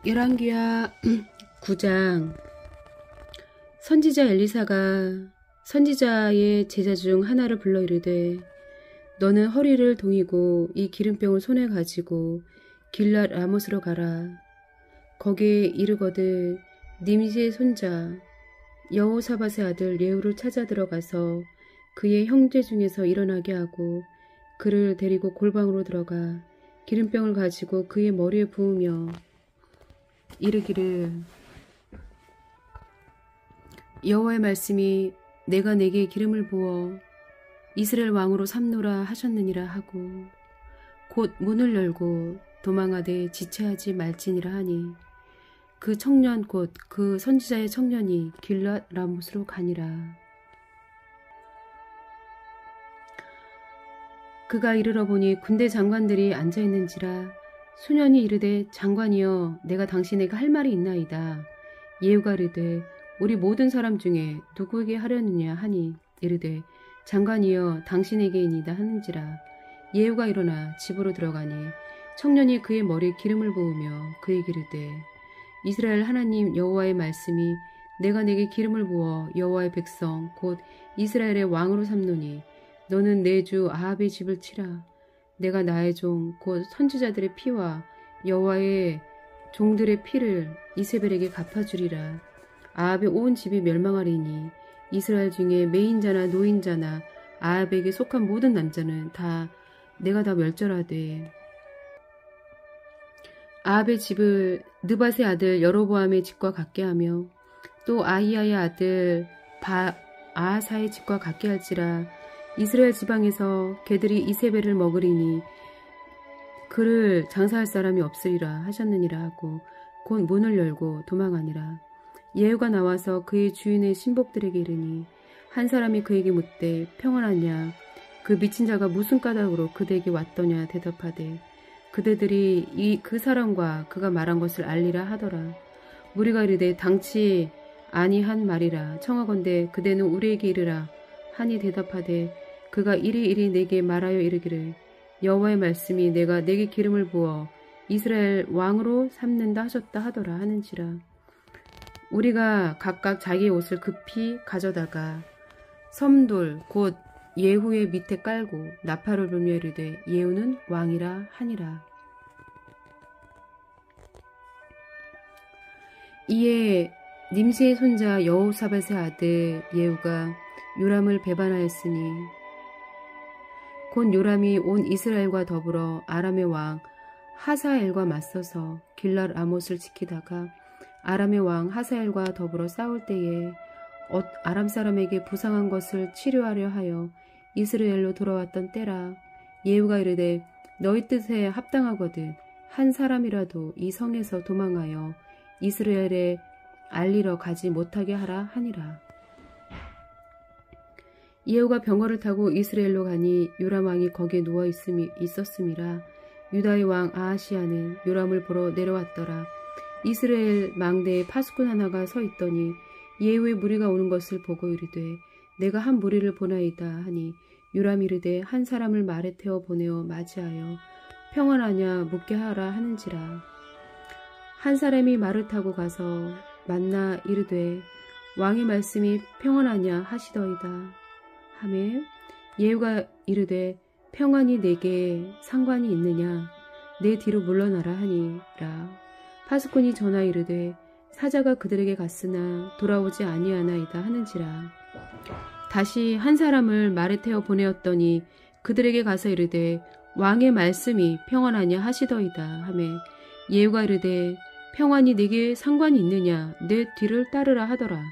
열왕기하 9장. 선지자 엘리사가 선지자의 제자 중 하나를 불러 이르되 너는 허리를 동이고 이 기름병을 손에 가지고 길랏 라못으로 가라. 거기에 이르거든 님시의 손자 여호사밧의 아들 예후를 찾아 들어가서 그의 형제 중에서 일어나게 하고 그를 데리고 골방으로 들어가 기름병을 가지고 그의 머리에 부으며 이르기를 여호와의 말씀이 내가 내게 기름을 부어 이스라엘 왕으로 삼노라 하셨느니라 하고 곧 문을 열고 도망하되 지체하지 말지니라 하니 그 청년 곧 그 선지자의 청년이 길랏 라못으로 가니라. 그가 이르러 보니 군대 장관들이 앉아있는지라 소년이 이르되 장관이여 내가 당신에게 할 말이 있나이다. 예후가 이르되 우리 모든 사람 중에 누구에게 하려느냐 하니 이르되 장관이여 당신에게이니이다 하는지라. 예후가 일어나 집으로 들어가니 청년이 그의 머리에 기름을 부으며 그에게 이르되 이스라엘 하나님 여호와의 말씀이 내가 내게 기름을 부어 여호와의 백성 곧 이스라엘의 왕으로 삼노니 너는 내 주 아합의 집을 치라. 내가 나의 종 곧 선지자들의 피와 여호와의 종들의 피를 이세벨에게 갚아주리라. 아합의 온 집이 멸망하리니 이스라엘 중에 매인자나 노인자나 아합에게 속한 모든 남자는 내가 다 멸절하되 아합의 집을 느밧의 아들 여로보암의 집과 같게 하며 또 아히야의 아들 아하사의 집과 같게 할지라. 이스라엘 지방에서 개들이 이세벨을 먹으리니 그를 장사할 사람이 없으리라 하셨느니라 하고 곧 문을 열고 도망하니라. 예후가 나와서 그의 주인의 신복들에게 이르니 한 사람이 그에게 묻되 평안하냐. 그 미친 자가 무슨 까닭으로 그대에게 왔더냐 대답하되 그대들이 그 사람과 그가 말한 것을 알리라 하더라. 무리가 이르되 당치 아니한 말이라. 청하건대 그대는 우리에게 이르라 하니 대답하되 그가 이리 내게 말하여 이르기를 여호와의 말씀이 내가 내게 기름을 부어 이스라엘 왕으로 삼는다 하셨다 하더라 하는지라. 우리가 각각 자기의 옷을 급히 가져다가 섬돌 곧 예후의 밑에 깔고 나팔을 불며 이르되 예후는 왕이라 하니라. 이에 님시의 손자 여호사밧의 아들 예후가 요람을 배반하였으니 곧 요람이 온 이스라엘과 더불어 아람의 왕 하사엘과 맞서서 길랏 라못을 지키다가 아람의 왕 하사엘과 더불어 싸울 때에 아람 사람에게 부상한 것을 치료하려 하여 이스라엘로 돌아왔던 때라. 예후가 이르되 너희 뜻에 합당하거든 한 사람이라도 이 성에서 도망하여 이스라엘에 알리러 가지 못하게 하라 하니라. 예후가 병거를 타고 이스라엘로 가니 요람 왕이 거기에 누워 있었음이라. 유다의 왕 아하시야는 요람을 보러 내려왔더라. 이스라엘 망대에 파수꾼 하나가 서 있더니 예후의 무리가 오는 것을 보고 이르되 내가 한 무리를 보나이다 하니 요람이 이르되 한 사람을 말에 태워 보내어 맞이하여 평안하냐 묻게 하라 하는지라. 한 사람이 말을 타고 가서 만나 이르되 왕의 말씀이 평안하냐 하시더이다 하매 예후가 이르되 평안이 내게 상관이 있느냐 내 뒤로 물러나라 하니라. 파수꾼이 전하 이르되 사자가 그들에게 갔으나 돌아오지 아니하나이다 하는지라. 다시 한 사람을 말에 태워 보내었더니 그들에게 가서 이르되 왕의 말씀이 평안하냐 하시더이다 하매 예후가 이르되 평안이 내게 상관이 있느냐 내 뒤를 따르라 하더라.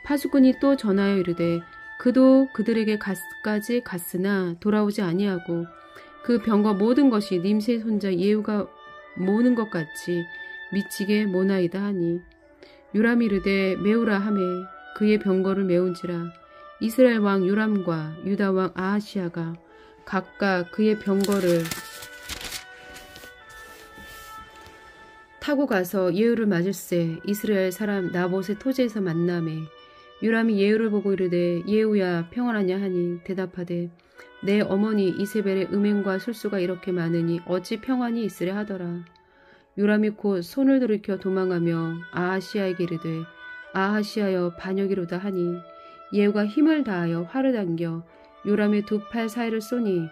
파수꾼이 또 전하여 이르되 그도 그들에게까지 갔으나 돌아오지 아니하고 그 병거 모든 것이 님시의 손자 예후가 모는 것 같이 미치게 모나이다 하니 요람이 이르되 메우라 하매 그의 병거를 메운지라. 이스라엘 왕 요람과 유다 왕 아하시야가 각각 그의 병거를 타고 가서 예후를 맞을새 이스라엘 사람 나봇의 토지에서 만나매 요람이 예후를 보고 이르되 예후야 평안하냐 하니 대답하되 내 어머니 이세벨의 음행과 술수가 이렇게 많으니 어찌 평안이 있으랴 하더라. 요람이 곧 손을 돌이켜 도망하며 아하시아에게 이르되 아하시아여 반역이로다 하니 예후가 힘을 다하여 활을 당겨 요람의 두 팔 사이를 쏘니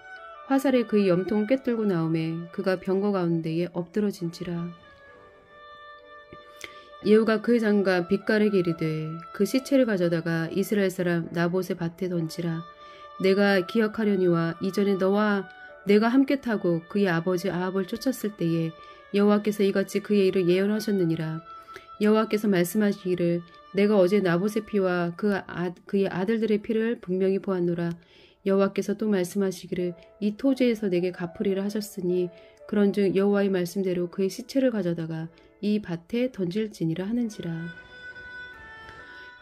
화살에 그의 염통을 꿰뚫고 나오매 그가 병거 가운데에 엎드러진지라. 예후가 그의 장가 빛깔에게 이르되 그 시체를 가져다가 이스라엘 사람 나봇의 밭에 던지라. 내가 기억하려니와 이전에 너와 내가 함께 타고 그의 아버지 아합을 쫓았을 때에 여호와께서 이같이 그의 일을 예언하셨느니라. 여호와께서 말씀하시기를 내가 어제 나봇의 피와 그의 아들들의 피를 분명히 보았노라. 여호와께서 또 말씀하시기를 이 토지에서 내게 갚으리라 하셨으니 그런즉 여호와의 말씀대로 그의 시체를 가져다가 이 밭에 던질지니라 하는지라.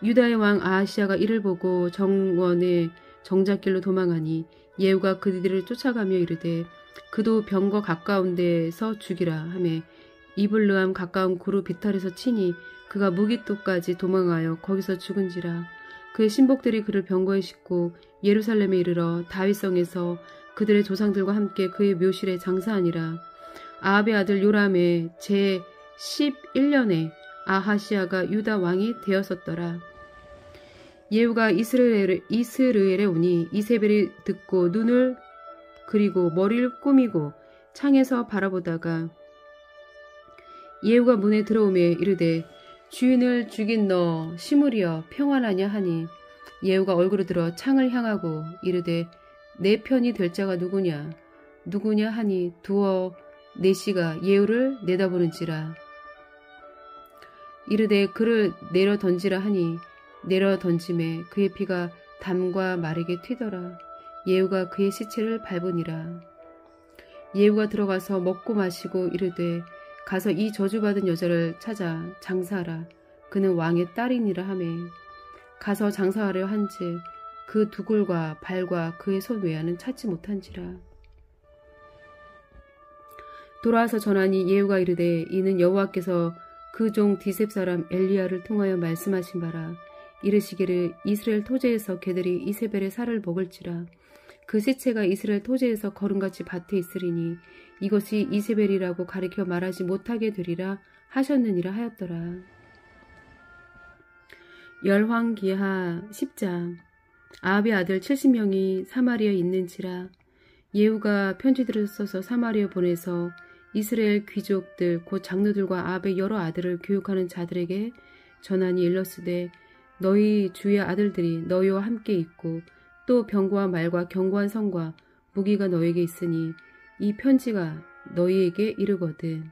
유다의 왕 아하시아가 이를 보고 정원의 정잣길로 도망하니 예후가 그들을 쫓아가며 이르되 그도 병거 가까운 데서 죽이라 하매 이블르함 가까운 구루 비탈에서 치니 그가 무기토까지 도망하여 거기서 죽은지라. 그의 신복들이 그를 병거에 싣고 예루살렘에 이르러 다윗성에서 그들의 조상들과 함께 그의 묘실에 장사하니라. 아합의 아들 요람의 제 11년에 아하시아가 유다 왕이 되었었더라. 예후가 이스르엘에 오니 이세벨이 듣고 눈을 그리고 머리를 꾸미고 창에서 바라보다가 예후가 문에 들어오매 이르되 주인을 죽인 너 시므리여 평안하냐 하니 예후가 얼굴을 들어 창을 향하고 이르되 내 편이 될 자가 누구냐 하니 두어 내시가 예후를 내다보는지라. 이르되 그를 내려 던지라 하니 내려 던짐에 그의 피가 담과 마르게 튀더라. 예후가 그의 시체를 밟으니라. 예후가 들어가서 먹고 마시고 이르되 가서 이 저주받은 여자를 찾아 장사하라. 그는 왕의 딸이니라 하매 가서 장사하려 한즉 그 두골과 발과 그의 손 외에는 찾지 못한지라. 돌아와서 전하니 예후가 이르되 이는 여호와께서 그 종 디셉 사람 엘리야를 통하여 말씀하신 바라. 이르시기를 이스라엘 토지에서 개들이 이세벨의 살을 먹을지라. 그 시체가 이스라엘 토지에서 거름같이 밭에 있으리니 이것이 이세벨이라고 가리켜 말하지 못하게 되리라 하셨느니라 하였더라. 열왕기하 10장. 아합의 아들 70명이 사마리아에 있는지라. 예후가 편지들을 써서 사마리아 보내서 이스라엘 귀족들 곧 장로들과 아합의 여러 아들을 교육하는 자들에게 전하니 일러스되 너희 주의 아들들이 너희와 함께 있고 또 병거와 말과 견고한 성과 무기가 너희에게 있으니 이 편지가 너희에게 이르거든.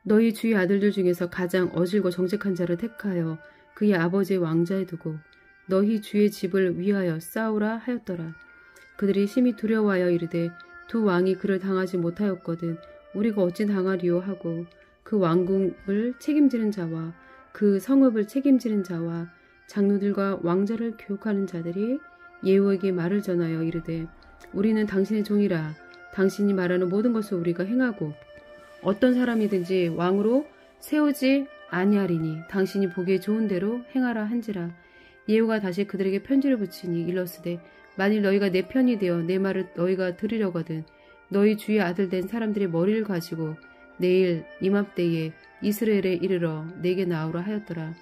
너희 주의 아들들 중에서 가장 어질고 정직한 자를 택하여 그의 아버지의 왕자에 두고 너희 주의 집을 위하여 싸우라 하였더라. 그들이 심히 두려워하여 이르되 두 왕이 그를 당하지 못하였거든 우리가 어찌 당하리요 하고 그 왕궁을 책임지는 자와 그 성읍을 책임지는 자와 장로들과 왕자를 교육하는 자들이 예후에게 말을 전하여 이르되 우리는 당신의 종이라. 당신이 말하는 모든 것을 우리가 행하고 어떤 사람이든지 왕으로 세우지 아니하리니 당신이 보기에 좋은 대로 행하라 한지라. 예후가 다시 그들에게 편지를 붙이니 일러스되 만일 너희가 내 편이 되어 내 말을 너희가 들으려거든 너희 주의 아들 된 사람들의 머리를 가지고 내일 이맘때에 이스라엘에 이르러 내게 나오라 하였더라.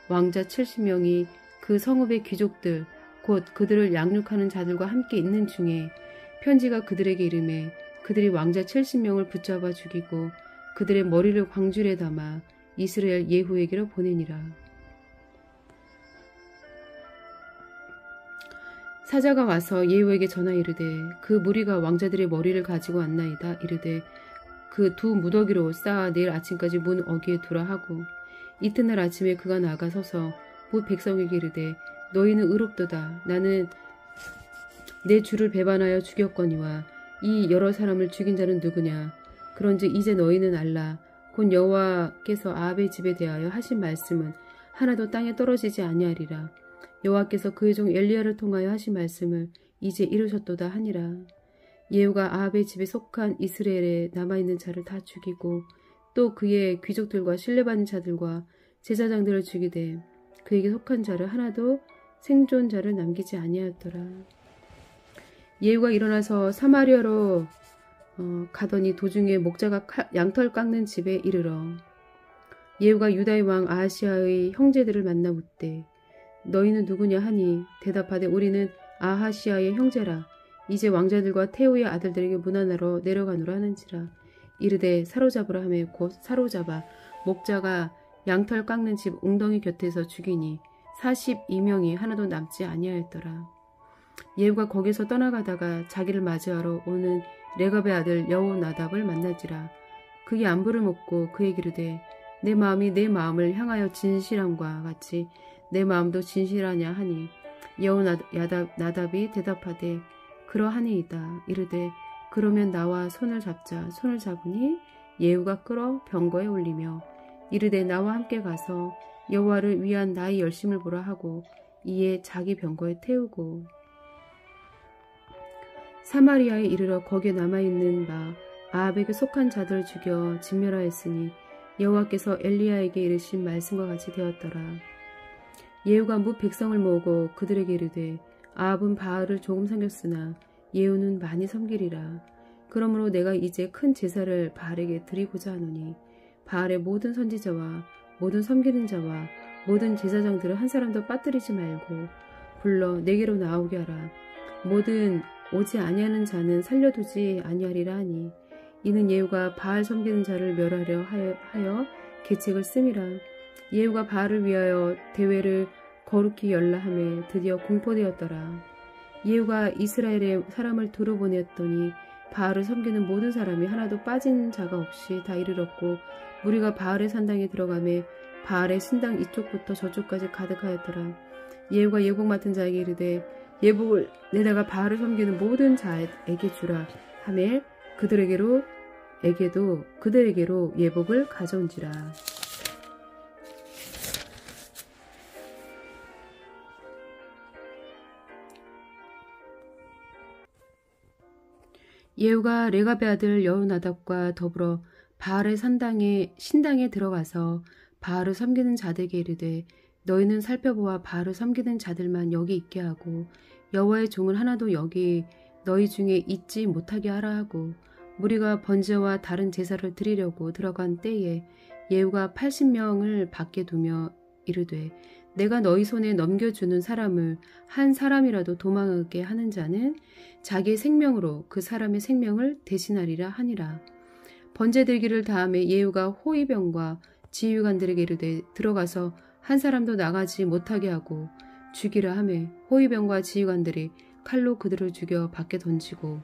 왕자 70명이 그 성읍의 귀족들 곧 그들을 양육하는 자들과 함께 있는 중에 편지가 그들에게 이르매 그들이 왕자 70명을 붙잡아 죽이고 그들의 머리를 광줄에 담아 이스라엘 예후에게로 보내니라. 사자가 와서 예후에게 전하 이르되 그 무리가 왕자들의 머리를 가지고 왔나이다. 이르되 그 두 무더기로 쌓아 내일 아침까지 문 어귀에 두라 하고 이튿날 아침에 그가 나가서서 곧 백성에게 이르되 너희는 의롭도다. 나는 내 주를 배반하여 죽였거니와 이 여러 사람을 죽인 자는 누구냐. 그런즉 이제 너희는 알라. 곧 여호와께서 아합의 집에 대하여 하신 말씀은 하나도 땅에 떨어지지 아니하리라. 여호와께서 그의 종 엘리야를 통하여 하신 말씀을 이제 이루셨도다 하니라. 예후가 아합의 집에 속한 이스라엘에 남아있는 자를 다 죽이고 또 그의 귀족들과 신뢰받는 자들과 제사장들을 죽이되 그에게 속한 자를 하나도 생존자를 남기지 아니하였더라. 예후가 일어나서 사마리아로 가더니 도중에 목자가 양털 깎는 집에 이르러 예후가 유다의 왕 아하시아의 형제들을 만나 묻되 너희는 누구냐 하니 대답하되 우리는 아하시아의 형제라. 이제 왕자들과 태후의 아들들에게 문안하러 내려가노라 하는지라. 이르되 사로잡으라 하매 곧 사로잡아 목자가 양털 깎는 집 웅덩이 곁에서 죽이니 42명이 하나도 남지 아니하였더라. 예후가 거기서 떠나가다가 자기를 맞이하러 오는 레갑의 아들 여호나답을 만나지라. 그의 안부를 묻고 그에게 이르되 내 마음이 내 마음을 향하여 진실함과 같이 내 마음도 진실하냐 하니 여호나답이 대답하되 그러하니이다. 이르되 그러면 나와 손을 잡자. 손을 잡으니 예후가 끌어 병거에 올리며 이르되 나와 함께 가서 여호와를 위한 나의 열심을 보라 하고 이에 자기 병거에 태우고 사마리아에 이르러 거기에 남아있는 바 아합에게 속한 자들을 죽여 진멸하였으니 여호와께서 엘리야에게 이르신 말씀과 같이 되었더라. 예후가 뭇 백성을 모으고 그들에게 이르되 아합은 바알을 조금 섬겼으나 예후는 많이 섬기리라. 그러므로 내가 이제 큰 제사를 바알에게 드리고자 하노니 바알의 모든 선지자와 모든 섬기는 자와 모든 제사장들을 한 사람도 빠뜨리지 말고 불러 내게로 나오게 하라. 모든 오지 아니하는 자는 살려두지 아니하리라 하니 이는 예후가 바알 섬기는 자를 멸하려 하여 계책을 씀이라. 예후가 바알을 위하여 대회를 거룩히 열라 하매 드디어 공포되었더라. 예후가 이스라엘에 사람을 두루 보냈더니 바알을 섬기는 모든 사람이 하나도 빠진 자가 없이 다 이르렀고 무리가 바알의 산당에 들어가매 바알의 신당 이쪽부터 저쪽까지 가득하였더라. 예후가 예복 맡은 자에게 이르되 예복을 내다가 바알을 섬기는 모든 자에게 주라 하매 그들에게로 예복을 가져온지라. 예후가 레갑의 아들 여호나답과 더불어 바알의 신당에 들어가서 바알을 섬기는 자들에게 이르되 너희는 살펴보아 바알을 섬기는 자들만 여기 있게 하고 여호와의 종을 하나도 여기 너희 중에 있지 못하게 하라 하고 무리가 번제와 다른 제사를 드리려고 들어간 때에 예후가 80명을 밖에 두며 이르되 내가 너희 손에 넘겨주는 사람을 한 사람이라도 도망하게 하는 자는 자기의 생명으로 그 사람의 생명을 대신하리라 하니라. 번제 들기를 다음에 예후가 호위병과 지휘관들에게 이르되 들어가서 한 사람도 나가지 못하게 하고 죽이라 하매 호위병과 지휘관들이 칼로 그들을 죽여 밖에 던지고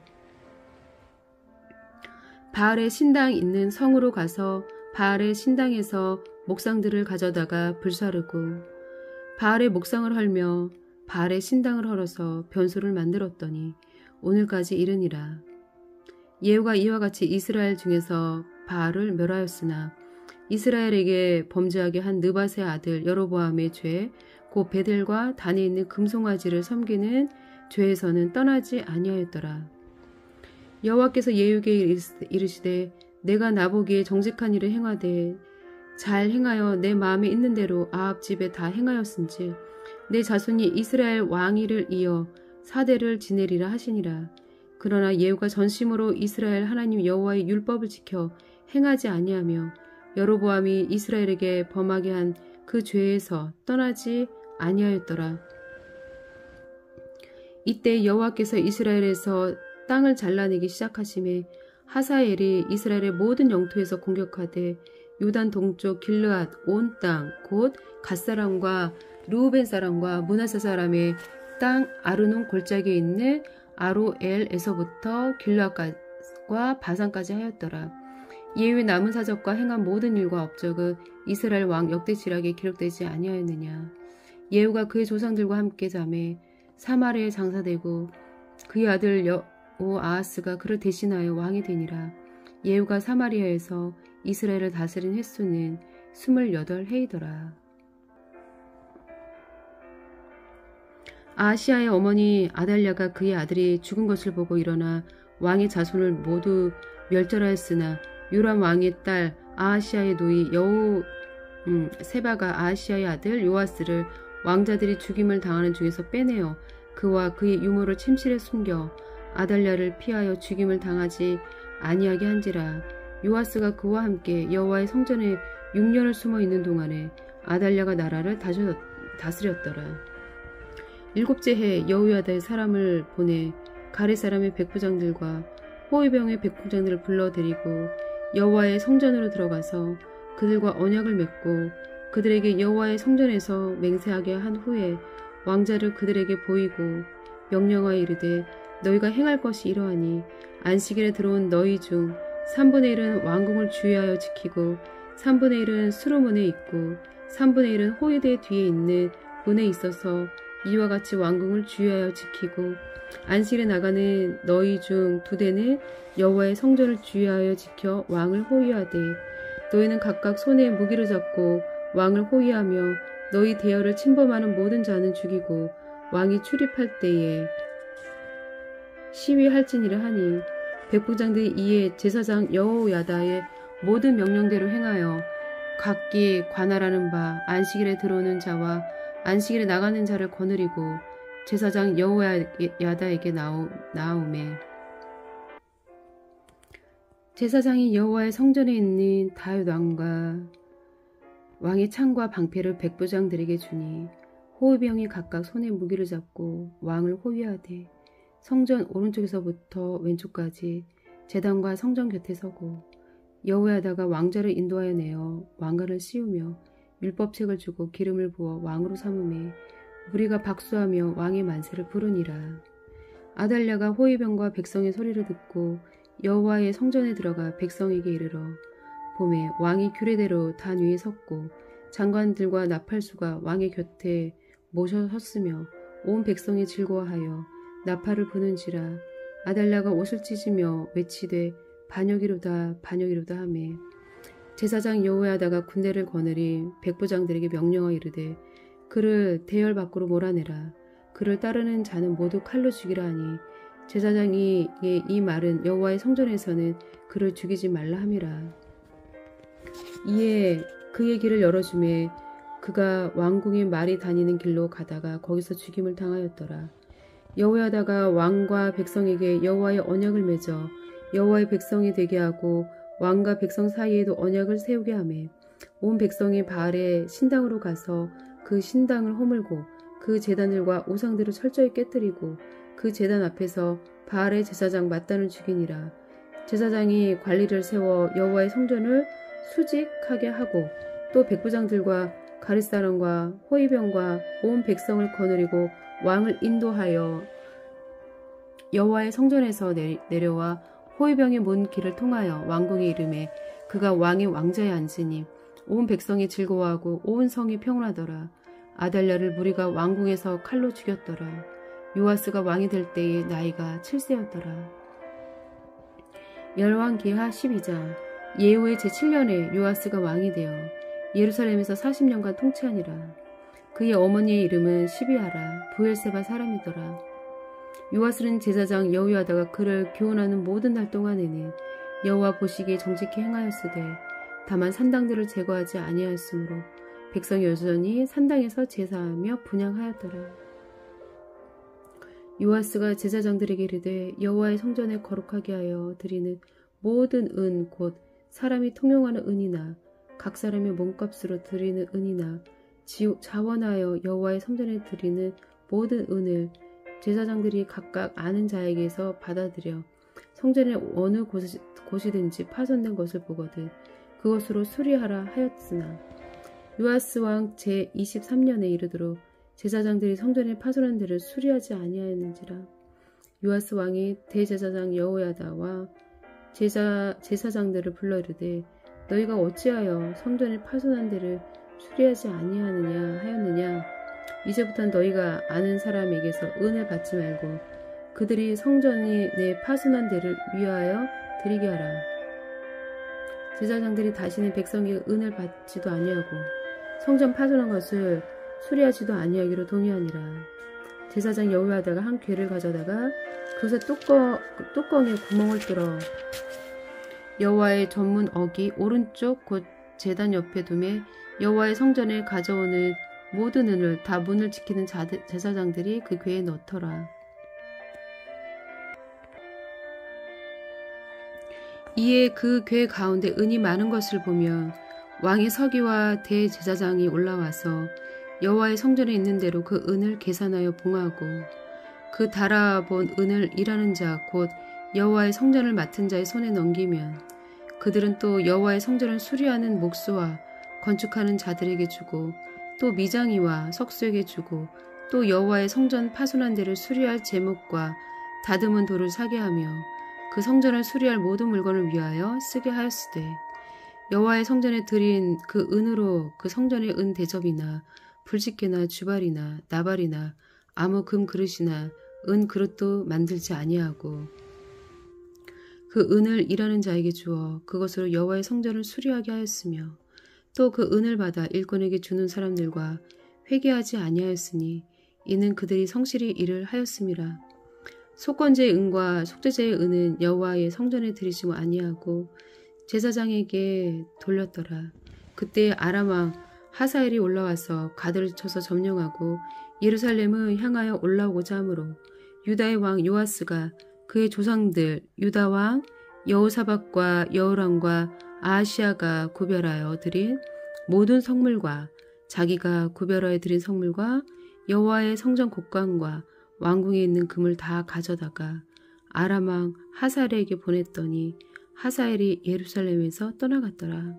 바알의 신당 있는 성으로 가서 바알의 신당에서 목상들을 가져다가 불사르고 바알의 목상을 헐며 바알의 신당을 헐어서 변소를 만들었더니 오늘까지 이르니라. 예후가 이와 같이 이스라엘 중에서 바알을 멸하였으나 이스라엘에게 범죄하게 한 느밧의 아들 여로보암의 죄 곧 베델과 단에 있는 금송아지를 섬기는 죄에서는 떠나지 아니하였더라. 여호와께서 예후에게 이르시되 내가 나보기에 정직한 일을 행하되 잘 행하여 내 마음에 있는 대로 아합 집에 다 행하였은지 내 자손이 이스라엘 왕위를 이어 4대를 지내리라 하시니라. 그러나 예후가 전심으로 이스라엘 하나님 여호와의 율법을 지켜 행하지 아니하며 여로보암이 이스라엘에게 범하게 한 그 죄에서 떠나지 아니하였더라. 이때 여호와께서 이스라엘에서 땅을 잘라내기 시작하심에 하사엘이 이스라엘의 모든 영토에서 공격하되 요단 동쪽 길르앗 온 땅 곧 갓사람과 르우벤 사람과 므낫세 사람의 땅 아르논 골짜기에 있는 아로엘에서부터 길르앗과 바산까지 하였더라. 예후의 남은 사적과 행한 모든 일과 업적은 이스라엘 왕 역대지략에 기록되지 아니하였느냐. 예후가 그의 조상들과 함께 잠에 사마리아에 장사되고 그의 아들 여호아하스가 그를 대신하여 왕이 되니라. 예후가 사마리아에서 이스라엘을 다스린 횟수는 28해이더라. 아하시아의 어머니 아달랴가 그의 아들이 죽은 것을 보고 일어나 왕의 자손을 모두 멸절하였으나 요람 왕의 딸 아하시아의 노이 세바가 아하시아의 아들 요아스를 왕자들이 죽임을 당하는 중에서 빼내어 그와 그의 유모를 침실에 숨겨 아달랴를 피하여 죽임을 당하지 아니하게 한지라. 요아스가 그와 함께 여호와의 성전에 6년을 숨어 있는 동안에 아달랴가 나라를 다스렸더라. 7째 해 여호야다의 사람을 보내 가레 사람의 백부장들과 호위병의 백부장들을 불러들이고 여호와의 성전으로 들어가서 그들과 언약을 맺고 그들에게 여호와의 성전에서 맹세하게 한 후에 왕자를 그들에게 보이고 명령하여 이르되 너희가 행할 것이 이러하니 안식일에 들어온 너희 중 3분의 1은 왕궁을 주의하여 지키고 3분의 1은 수로문에 있고 3분의 1은 호위대 뒤에 있는 문에 있어서 이와 같이 왕궁을 주의하여 지키고 안식일에 나가는 너희 중 2대는 여호와의 성전을 주의하여 지켜 왕을 호위하되 너희는 각각 손에 무기를 잡고 왕을 호위하며 너희 대열을 침범하는 모든 자는 죽이고 왕이 출입할 때에 시위할지니라 하니 백부장들이 이에 제사장 여호야다의 모든 명령대로 행하여 각기 관할하는 바 안식일에 들어오는 자와 안식일에 나가는 자를 거느리고 제사장 여호야다에게 나오매 제사장이 여호와의 성전에 있는 다윗 왕과 왕의 창과 방패를 백부장들에게 주니 호위병이 각각 손에 무기를 잡고 왕을 호위하되 성전 오른쪽에서부터 왼쪽까지 제단과 성전 곁에 서고 여호야다가 왕자를 인도하여 내어 왕관을 씌우며 율법책을 주고 기름을 부어 왕으로 삼음에 무리가 박수하며 왕의 만세를 부르니라. 아달랴가 호위병과 백성의 소리를 듣고 여호와의 성전에 들어가 백성에게 이르러 봄에 왕이 규례대로 단 위에 섰고 장관들과 나팔수가 왕의 곁에 모셔 섰으며 온 백성이 즐거워하여 나팔을 부는지라. 아달랴가 옷을 찢으며 외치되 반역이로다 반역이로다 하매 제사장 여호야다가 군대를 거느리 백부장들에게 명령하여 이르되 그를 대열 밖으로 몰아내라. 그를 따르는 자는 모두 칼로 죽이라 하니 제사장이 이 말은 여호와의 성전에서는 그를 죽이지 말라 함이라. 이에 그의 길을 열어주매 그가 왕궁의 말이 다니는 길로 가다가 거기서 죽임을 당하였더라. 여호야다가 왕과 백성에게 여호와의 언약을 맺어 여호와의 백성이 되게 하고 왕과 백성 사이에도 언약을 세우게 하매 온 백성이 바알의 신당으로 가서 그 신당을 허물고 그 제단들과 우상들을 철저히 깨뜨리고 그 제단 앞에서 바알의 제사장 mat단을 죽이니라. 제사장이 관리를 세워 여호와의 성전을 수직하게 하고 또 백부장들과 가릿사람과 호위병과 온 백성을 거느리고 왕을 인도하여 여호와의 성전에서 내려와 호위병의 문 길을 통하여 왕궁에 이르매 그가 왕의 왕자에 앉으니 온 백성이 즐거워하고 온 성이 평온하더라. 아달랴를 무리가 왕궁에서 칼로 죽였더라. 요아스가 왕이 될 때에 나이가 7세였더라. 열왕기하 12장. 예후의 제7년에 요아스가 왕이 되어 예루살렘에서 40년간 통치하니라. 그의 어머니의 이름은 시비아라 부엘세바 사람이더라. 요아스는 제사장 여호야다가 그를 교훈하는 모든 날 동안에는 여호와 보시기에 정직히 행하였으되 다만 산당들을 제거하지 아니하였으므로 백성이 여전히 산당에서 제사하며 분향하였더라. 요아스가 제사장들에게 이르되 여호와의 성전에 거룩하게 하여 드리는 모든 은 곧 사람이 통용하는 은이나 각 사람의 몸값으로 드리는 은이나 자원하여 여호와의 성전에 드리는 모든 은을 제사장들이 각각 아는 자에게서 받아들여 성전의 어느 곳이든지 파손된 것을 보거든 그것으로 수리하라 하였으나 요아스 왕 제23년에 이르도록 제사장들이 성전의 파손한 데를 수리하지 아니하였는지라. 요아스 왕이 대제사장 여호야다와 제사장들을 불러 이르되 너희가 어찌하여 성전의 파손한 데를 수리하지 아니하느냐 하였느냐. 이제부터는 너희가 아는 사람에게서 은을 받지 말고 그들이 성전이 내 파손한 데를 위하여 드리게 하라. 제사장들이 다시는 백성에게 은을 받지도 아니하고 성전 파손한 것을 수리하지도 아니하기로 동의하니라. 제사장 여호야다가 한 궤를 가져다가 그것의 뚜껑에 구멍을 뚫어 여호와의 전문 어기 오른쪽 곧 제단 옆에 두매 여호와의 성전에 가져오는 모든 은을 다 문을 지키는 제사장들이 그 궤에 넣더라. 이에 그 궤 가운데 은이 많은 것을 보며 왕의 서기와 대제사장이 올라와서 여호와의 성전에 있는 대로 그 은을 계산하여 봉하고 그 달아본 은을 일하는 자 곧 여호와의 성전을 맡은 자의 손에 넘기면 그들은 또 여호와의 성전을 수리하는 목수와 건축하는 자들에게 주고 또 미장이와 석수에게 주고 또 여호와의 성전 파손한 데를 수리할 제목과 다듬은 돌을 사게 하며 그 성전을 수리할 모든 물건을 위하여 쓰게 하였으되 여호와의 성전에 드린 그 은으로 그 성전의 은 대접이나 불집게나 주발이나 나발이나 아무 금 그릇이나 은 그릇도 만들지 아니하고 그 은을 일하는 자에게 주어 그것으로 여호와의 성전을 수리하게 하였으며 또 그 은을 받아 일꾼에게 주는 사람들과 회개하지 아니하였으니 이는 그들이 성실히 일을 하였음이라. 속건제의 은과 속죄제의 은은 여호와의 성전에 들이시고 아니하고 제사장에게 돌렸더라. 그때 아람 왕 하사엘이 올라와서 가드를 쳐서 점령하고 예루살렘을 향하여 올라오고자 하므로 유다의 왕 요아스가 그의 조상들 유다 왕 여호사밧과 여호람과 아하시아가 구별하여 드린 모든 성물과 자기가 구별하여 드린 성물과 여호와의 성전 곡관과 왕궁에 있는 금을 다 가져다가 아람 왕 하사엘에게 보냈더니 하사엘이 예루살렘에서 떠나갔더라.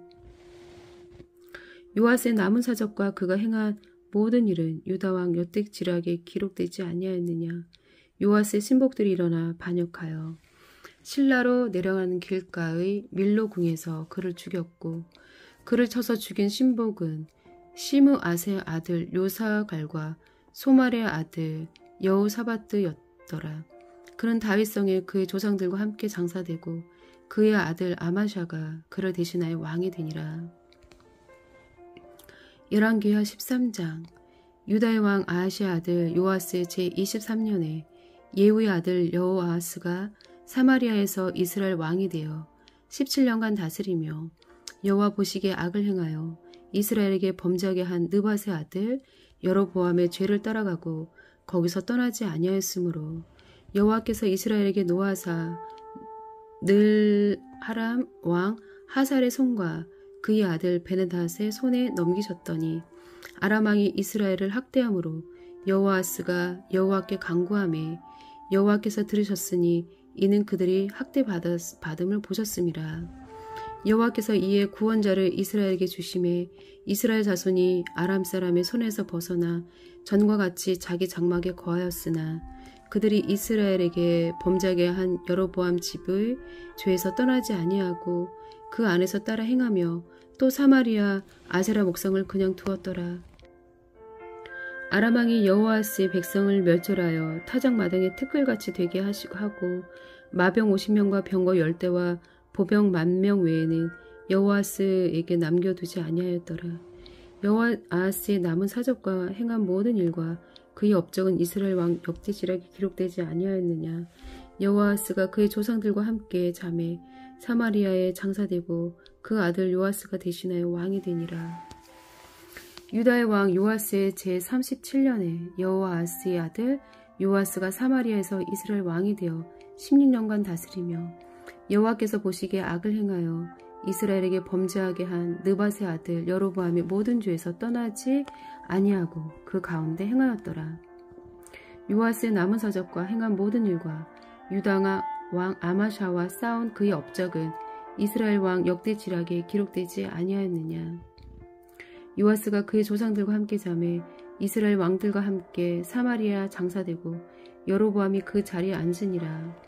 요아스의 남은 사적과 그가 행한 모든 일은 유다 왕 여택지락에 기록되지 아니하였느냐. 요아스의 신복들이 일어나 반역하여 실라로 내려가는 길가의 밀로궁에서 그를 죽였고 그를 쳐서 죽인 신복은 시므아세의 아들 요사갈과 소말의 아들 여호사밧드였더라. 그는 다윗성에 그의 조상들과 함께 장사되고 그의 아들 아마샤가 그를 대신하여 왕이 되니라. 열왕기하 13장. 유다의 왕 아하시아 아들 요아스의 제23년에 예후의 아들 여호아하스가 사마리아에서 이스라엘 왕이 되어 17년간 다스리며 여호와 보시기에 악을 행하여 이스라엘에게 범죄하게 한 느밧의 아들 여로보암의 죄를 따라가고 거기서 떠나지 아니하였으므로 여호와께서 이스라엘에게 노하사 늘 하람 왕 하살의 손과 그의 아들 베네닷의 손에 넘기셨더니 아람 왕이 이스라엘을 학대함으로 여호아스가 여호와께 간구하매 여호와께서 들으셨으니 이는 그들이 학대받음을 보셨음이라. 여호와께서 이에 구원자를 이스라엘에게 주심에 이스라엘 자손이 아람 사람의 손에서 벗어나 전과 같이 자기 장막에 거하였으나 그들이 이스라엘에게 범죄하게 한 여로보암 집의 죄에서 떠나지 아니하고 그 안에서 따라 행하며 또 사마리아 아세라 목성을 그냥 두었더라. 아람 왕이 여호아스의 백성을 멸절하여 타작마당에 티끌같이 되게 하고 마병 50명과 병거 10대와 보병 10,000명 외에는 여호아스에게 남겨두지 아니하였더라. 여호아스의 남은 사적과 행한 모든 일과 그의 업적은 이스라엘 왕 역대지락에 기록되지 아니하였느냐. 여호아스가 그의 조상들과 함께 잠에 사마리아에 장사되고 그 아들 요아스가 대신하여 왕이 되니라. 유다의 왕 요아스의 제37년에 여호아스의 아들 요아스가 사마리아에서 이스라엘 왕이 되어 16년간 다스리며 여호와께서 보시기에 악을 행하여 이스라엘에게 범죄하게 한 느밧의 아들 여로보암의 모든 죄에서 떠나지 아니하고 그 가운데 행하였더라. 요아스의 남은 사적과 행한 모든 일과 유다 왕 아마샤와 싸운 그의 업적은 이스라엘 왕 역대지락에 기록되지 아니하였느냐. 요아스가 그의 조상들과 함께 잠에 이스라엘 왕들과 함께 사마리아 장사되고 여로보암이 그 자리에 앉으니라.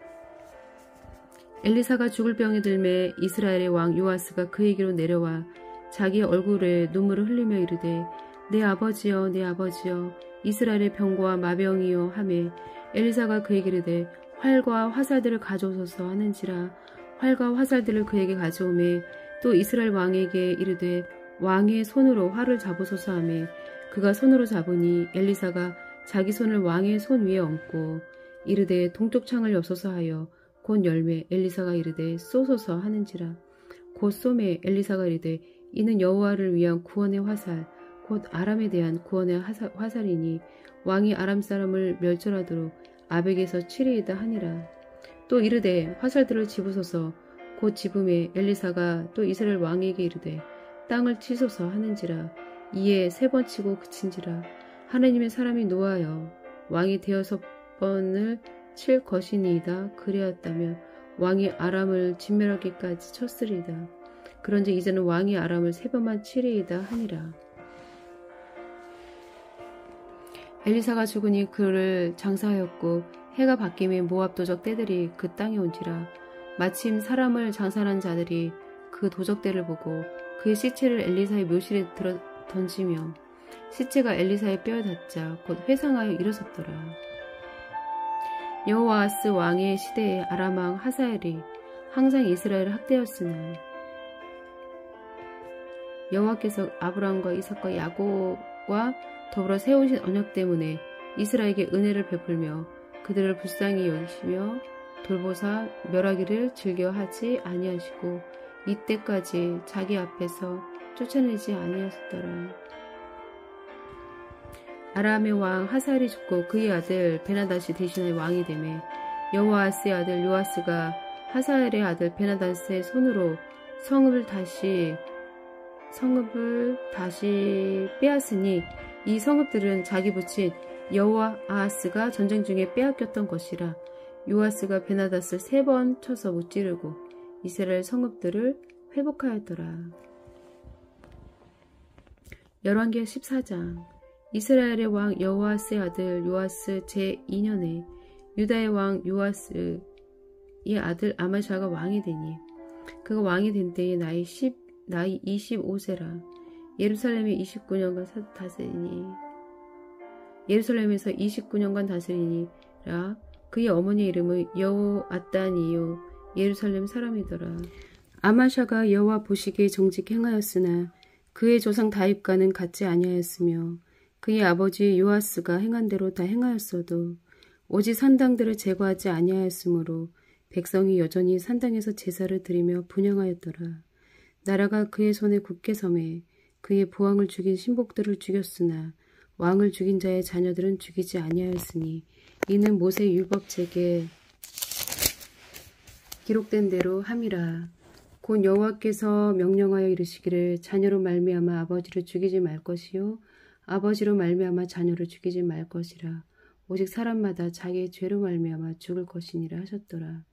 엘리사가 죽을 병에 들매 이스라엘의 왕 요아스가 그에게로 내려와 자기 얼굴에 눈물을 흘리며 이르되 내 아버지여 내 아버지여 이스라엘의 병과 마병이여 하매 엘리사가 그에게 이르되 활과 화살들을 가져오소서 하는지라. 활과 화살들을 그에게 가져오매 또 이스라엘 왕에게 이르되 왕의 손으로 활을 잡으소서 하매 그가 손으로 잡으니 엘리사가 자기 손을 왕의 손 위에 얹고 이르되 동쪽 창을 여소서 하여 곧 열매 엘리사가 이르되 쏘소서 하는지라. 곧 쏘매 엘리사가 이르되 이는 여호와를 위한 구원의 화살 곧 아람에 대한 구원의 화살이니 왕이 아람 사람을 멸절하도록 아벡에서 치리이다 하니라. 또 이르되 화살들을 집으소서 곧 지붕에 엘리사가 또 이스라엘 왕에게 이르되 땅을 치소서 하는지라. 이에 3번 치고 그친지라. 하나님의 사람이 노하여 왕이 대여섯 번을 칠 것이니이다. 그리하였다면 왕이 아람을 진멸하기까지 쳤으리이다. 그런즉 이제는 왕이 아람을 3번만 치리이다 하니라. 엘리사가 죽으니 그를 장사하였고 해가 바뀌며 모압 도적 떼들이 그 땅에 온지라. 마침 사람을 장사하는 자들이 그 도적대를 보고 그의 시체를 엘리사의 묘실에 던지며 시체가 엘리사의 뼈에 닿자 곧 회상하여 일어섰더라. 여호아스 왕의 시대에 아람 왕 하사엘이 항상 이스라엘을 학대하였으나 여호와께서 아브라함과 이삭과 야곱과 더불어 세우신 언약 때문에 이스라엘에게 은혜를 베풀며 그들을 불쌍히 여기시며 돌보사 멸하기를 즐겨하지 아니하시고 이때까지 자기 앞에서 쫓아내지 아니하셨더라. 아람의 왕 하사엘이 죽고 그의 아들 베나닷이 대신하여 왕이 되매 여호아스의 아들 요아스가 하사엘의 아들 베나닷의 손으로 성읍을 다시 빼앗으니 이 성읍들은 자기 부친 여호아하스가 전쟁 중에 빼앗겼던 것이라. 요아스가 베나닷을 3번 쳐서 무찌르고 이스라엘 성읍들을 회복하였더라. 열왕기하 14장. 이스라엘의 왕 여호아스의 아들 요아스 제2년에 유다의 왕 요아스의 아들 아마샤가 왕이 되니 그가 왕이 된 때에 나이 25세라. 예루살렘에서 29년간 다스리니라. 그의 어머니 이름은 여호아단이요 예루살렘 사람이더라. 아마샤가 여호와 보시기에 정직 행하였으나 그의 조상 다윗과는 같지 아니하였으며 그의 아버지 요아스가 행한 대로 다 행하였어도 오직 산당들을 제거하지 아니하였으므로 백성이 여전히 산당에서 제사를 드리며 분향하였더라. 나라가 그의 손에 굳게 섬에 그의 부왕을 죽인 신복들을 죽였으나 왕을 죽인 자의 자녀들은 죽이지 아니하였으니 이는 모세 율법책에 기록된 대로 함이라. 곧 여호와께서 명령하여 이르시기를 자녀로 말미암아 아버지를 죽이지 말 것이요 아버지로 말미암아 자녀를 죽이지 말 것이라. 오직 사람마다 자기의 죄로 말미암아 죽을 것이니라 하셨더라.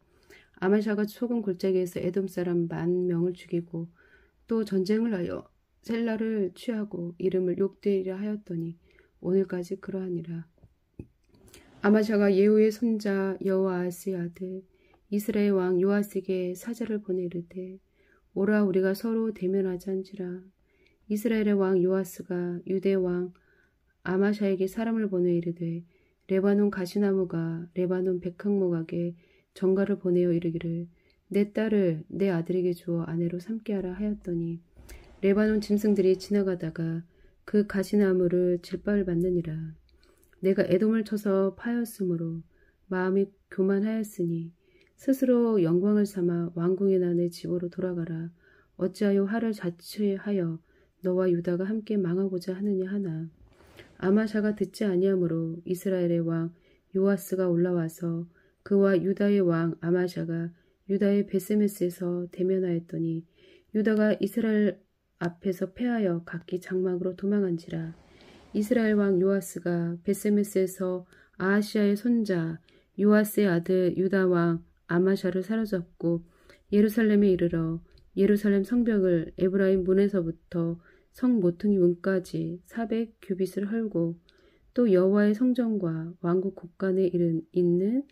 아마샤가 소금 골짜기에서 에돔 사람 10,000명을 죽이고 또 전쟁을 하여 셀라를 취하고 이름을 욕되이라 하였더니 오늘까지 그러하니라. 아마샤가 예후의 손자 여호아스의 아들 이스라엘 왕 요아스에게 사자를 보내 이르되 오라 우리가 서로 대면하자 한지라. 이스라엘의 왕 요아스가 유대 왕 아마샤에게 사람을 보내 이르되 레바논 가시나무가 레바논 백향목에게 전가를 보내어 이르기를 내 딸을 내 아들에게 주어 아내로 삼게 하라 하였더니 레바논 짐승들이 지나가다가 그 가시나무를 질바를 받느니라. 내가 에돔을 쳐서 파였으므로 마음이 교만하였으니 스스로 영광을 삼아 왕궁에 나 내 집으로 돌아가라. 어찌하여 화를 자초하여 너와 유다가 함께 망하고자 하느냐 하나. 아마샤가 듣지 아니하므로 이스라엘의 왕 요아스가 올라와서 그와 유다의 왕 아마샤가 유다의 베세메스에서 대면하였더니 유다가 이스라엘 앞에서 패하여 각기 장막으로 도망한지라. 이스라엘 왕 요아스가 베세메스에서 아하시아의 손자 요아스의 아들 유다 왕 아마샤를 사로잡고 예루살렘에 이르러 예루살렘 성벽을 에브라임 문에서부터 성 모퉁이 문까지 400규빗을 헐고 또 여호와의 성전과 왕국 곳간에 있는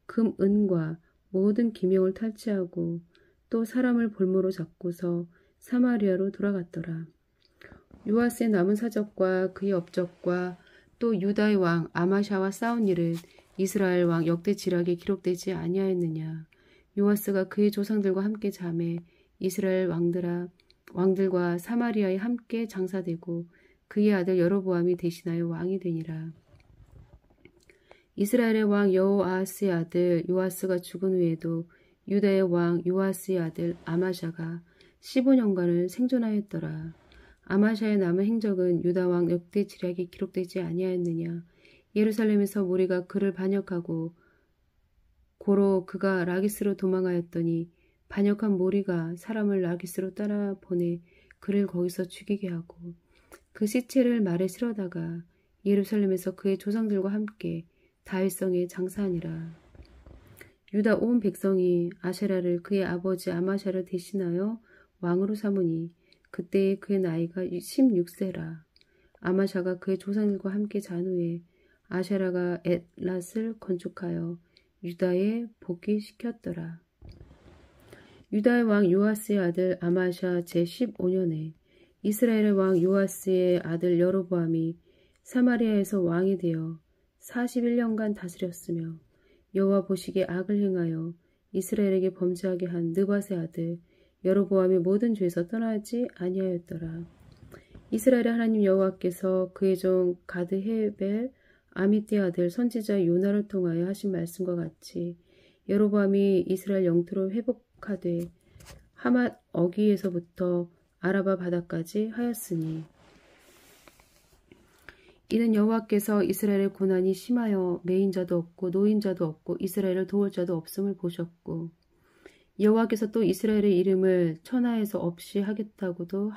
금, 은과 모든 기명을 탈취하고 또 사람을 볼모로 잡고서 사마리아로 돌아갔더라. 요아스의 남은 사적과 그의 업적과 또 유다의 왕 아마샤와 싸운 일은 이스라엘 왕 역대 지략에 기록되지 아니하였느냐. 요아스가 그의 조상들과 함께 잠에 이스라엘 왕들과 사마리아에 함께 장사되고 그의 아들 여로보암이 대신하여 왕이 되니라. 이스라엘의 왕 여호아스의 아들 요아스가 죽은 후에도 유다의 왕 요아스의 아들 아마샤가 15년간을 생존하였더라. 아마샤의 남은 행적은 유다 왕 역대 지략에 기록되지 아니하였느냐. 예루살렘에서 무리가 그를 반역하고 고로 그가 라기스로 도망하였더니 반역한 모리가 사람을 라기스로 따라 보내 그를 거기서 죽이게 하고 그 시체를 말에 실어다가 예루살렘에서 그의 조상들과 함께 다윗성에 장사하니라. 유다 온 백성이 아세라를 그의 아버지 아마샤를 대신하여 왕으로 삼으니 그때에 그의 나이가 16세라. 아마샤가 그의 조상들과 함께 잔 후에 아세라가 엣랏을 건축하여 유다에 복귀시켰더라. 유다의 왕 요아스의 아들 아마샤 제15년에 이스라엘의 왕 요아스의 아들 여로보암이 사마리아에서 왕이 되어 41년간 다스렸으며 여호와 보시기에 악을 행하여 이스라엘에게 범죄하게 한 느밧의 아들 여로보암의 모든 죄에서 떠나지 아니하였더라. 이스라엘의 하나님 여호와께서 그의 종 가드헤벨 아미띠 아들 선지자 요나를 통하여 하신 말씀과 같이 여로보암이 이스라엘 영토를 회복하되 하맛 어귀에서부터 아라바 바다까지 하였으니 이는 여호와께서 이스라엘의 고난이 심하여 매인자도 없고 노인자도 없고 이스라엘을 도울 자도 없음을 보셨고 여호와께서 또 이스라엘의 이름을 천하에서 없이 하겠다고도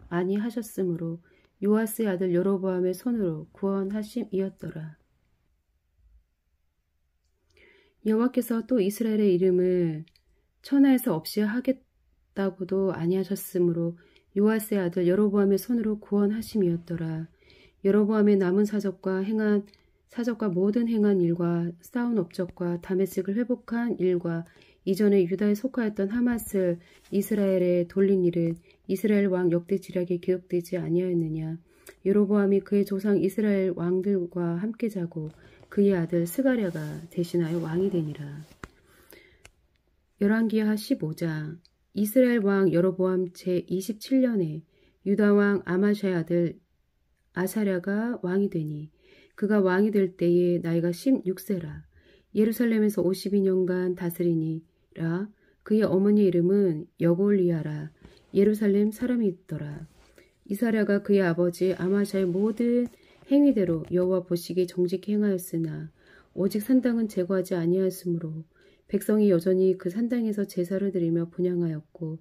아니하셨으므로 요아스의 아들 여로보암의 손으로 구원하심이었더라. 여호와께서 또 이스라엘의 이름을 천하에서 없이 하겠다고도 아니하셨으므로 요아스의 아들 여로보암의 손으로 구원하심이었더라. 여로보암의 남은 사적과 행한 사적과 모든 행한 일과 쌓은 업적과 다메섹을 회복한 일과 이전에 유다에 속하였던 하맛을 이스라엘에 돌린 일은 이스라엘 왕 역대 지략에 기록되지 아니하였느냐. 여로보암이 그의 조상 이스라엘 왕들과 함께 자고 그의 아들 스가랴가 대신하여 왕이 되니라. 열왕기하 15장. 이스라엘 왕 여로보암 제27년에 유다 왕 아마샤의 아들 아사랴가 왕이 되니 그가 왕이 될 때에 나이가 16세라. 예루살렘에서 52년간 다스리니라. 그의 어머니 이름은 여골리아라. 예루살렘 사람이더라. 이사랴가 그의 아버지 아마샤의 모든 행위대로 여호와 보시기에 정직히 행하였으나 오직 산당은 제거하지 아니하였으므로 백성이 여전히 그 산당에서 제사를 드리며 분향하였고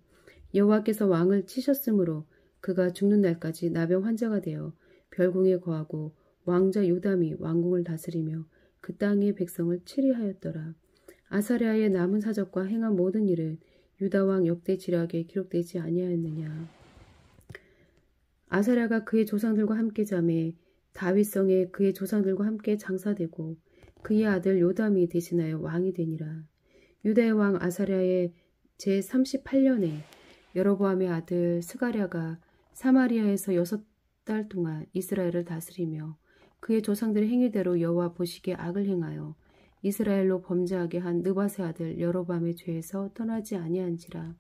여호와께서 왕을 치셨으므로 그가 죽는 날까지 나병 환자가 되어 별궁에 거하고 왕자 요담이 왕궁을 다스리며 그 땅의 백성을 치리하였더라. 아사랴의 남은 사적과 행한 모든 일은 유다 왕 역대 지략에 기록되지 아니하였느냐. 아사랴가 그의 조상들과 함께 잠에 다윗성에 그의 조상들과 함께 장사되고 그의 아들 요담이 대신하여 왕이 되니라. 유다의 왕 아사랴의 제38년에 여로보암의 아들 스가랴가 사마리아에서 6달 동안 이스라엘을 다스리며 그의 조상들의 행위대로 여호와 보시기에 악을 행하여 이스라엘로 범죄하게 한 느밧의 아들 여로보암의 죄에서 떠나지 아니한지라.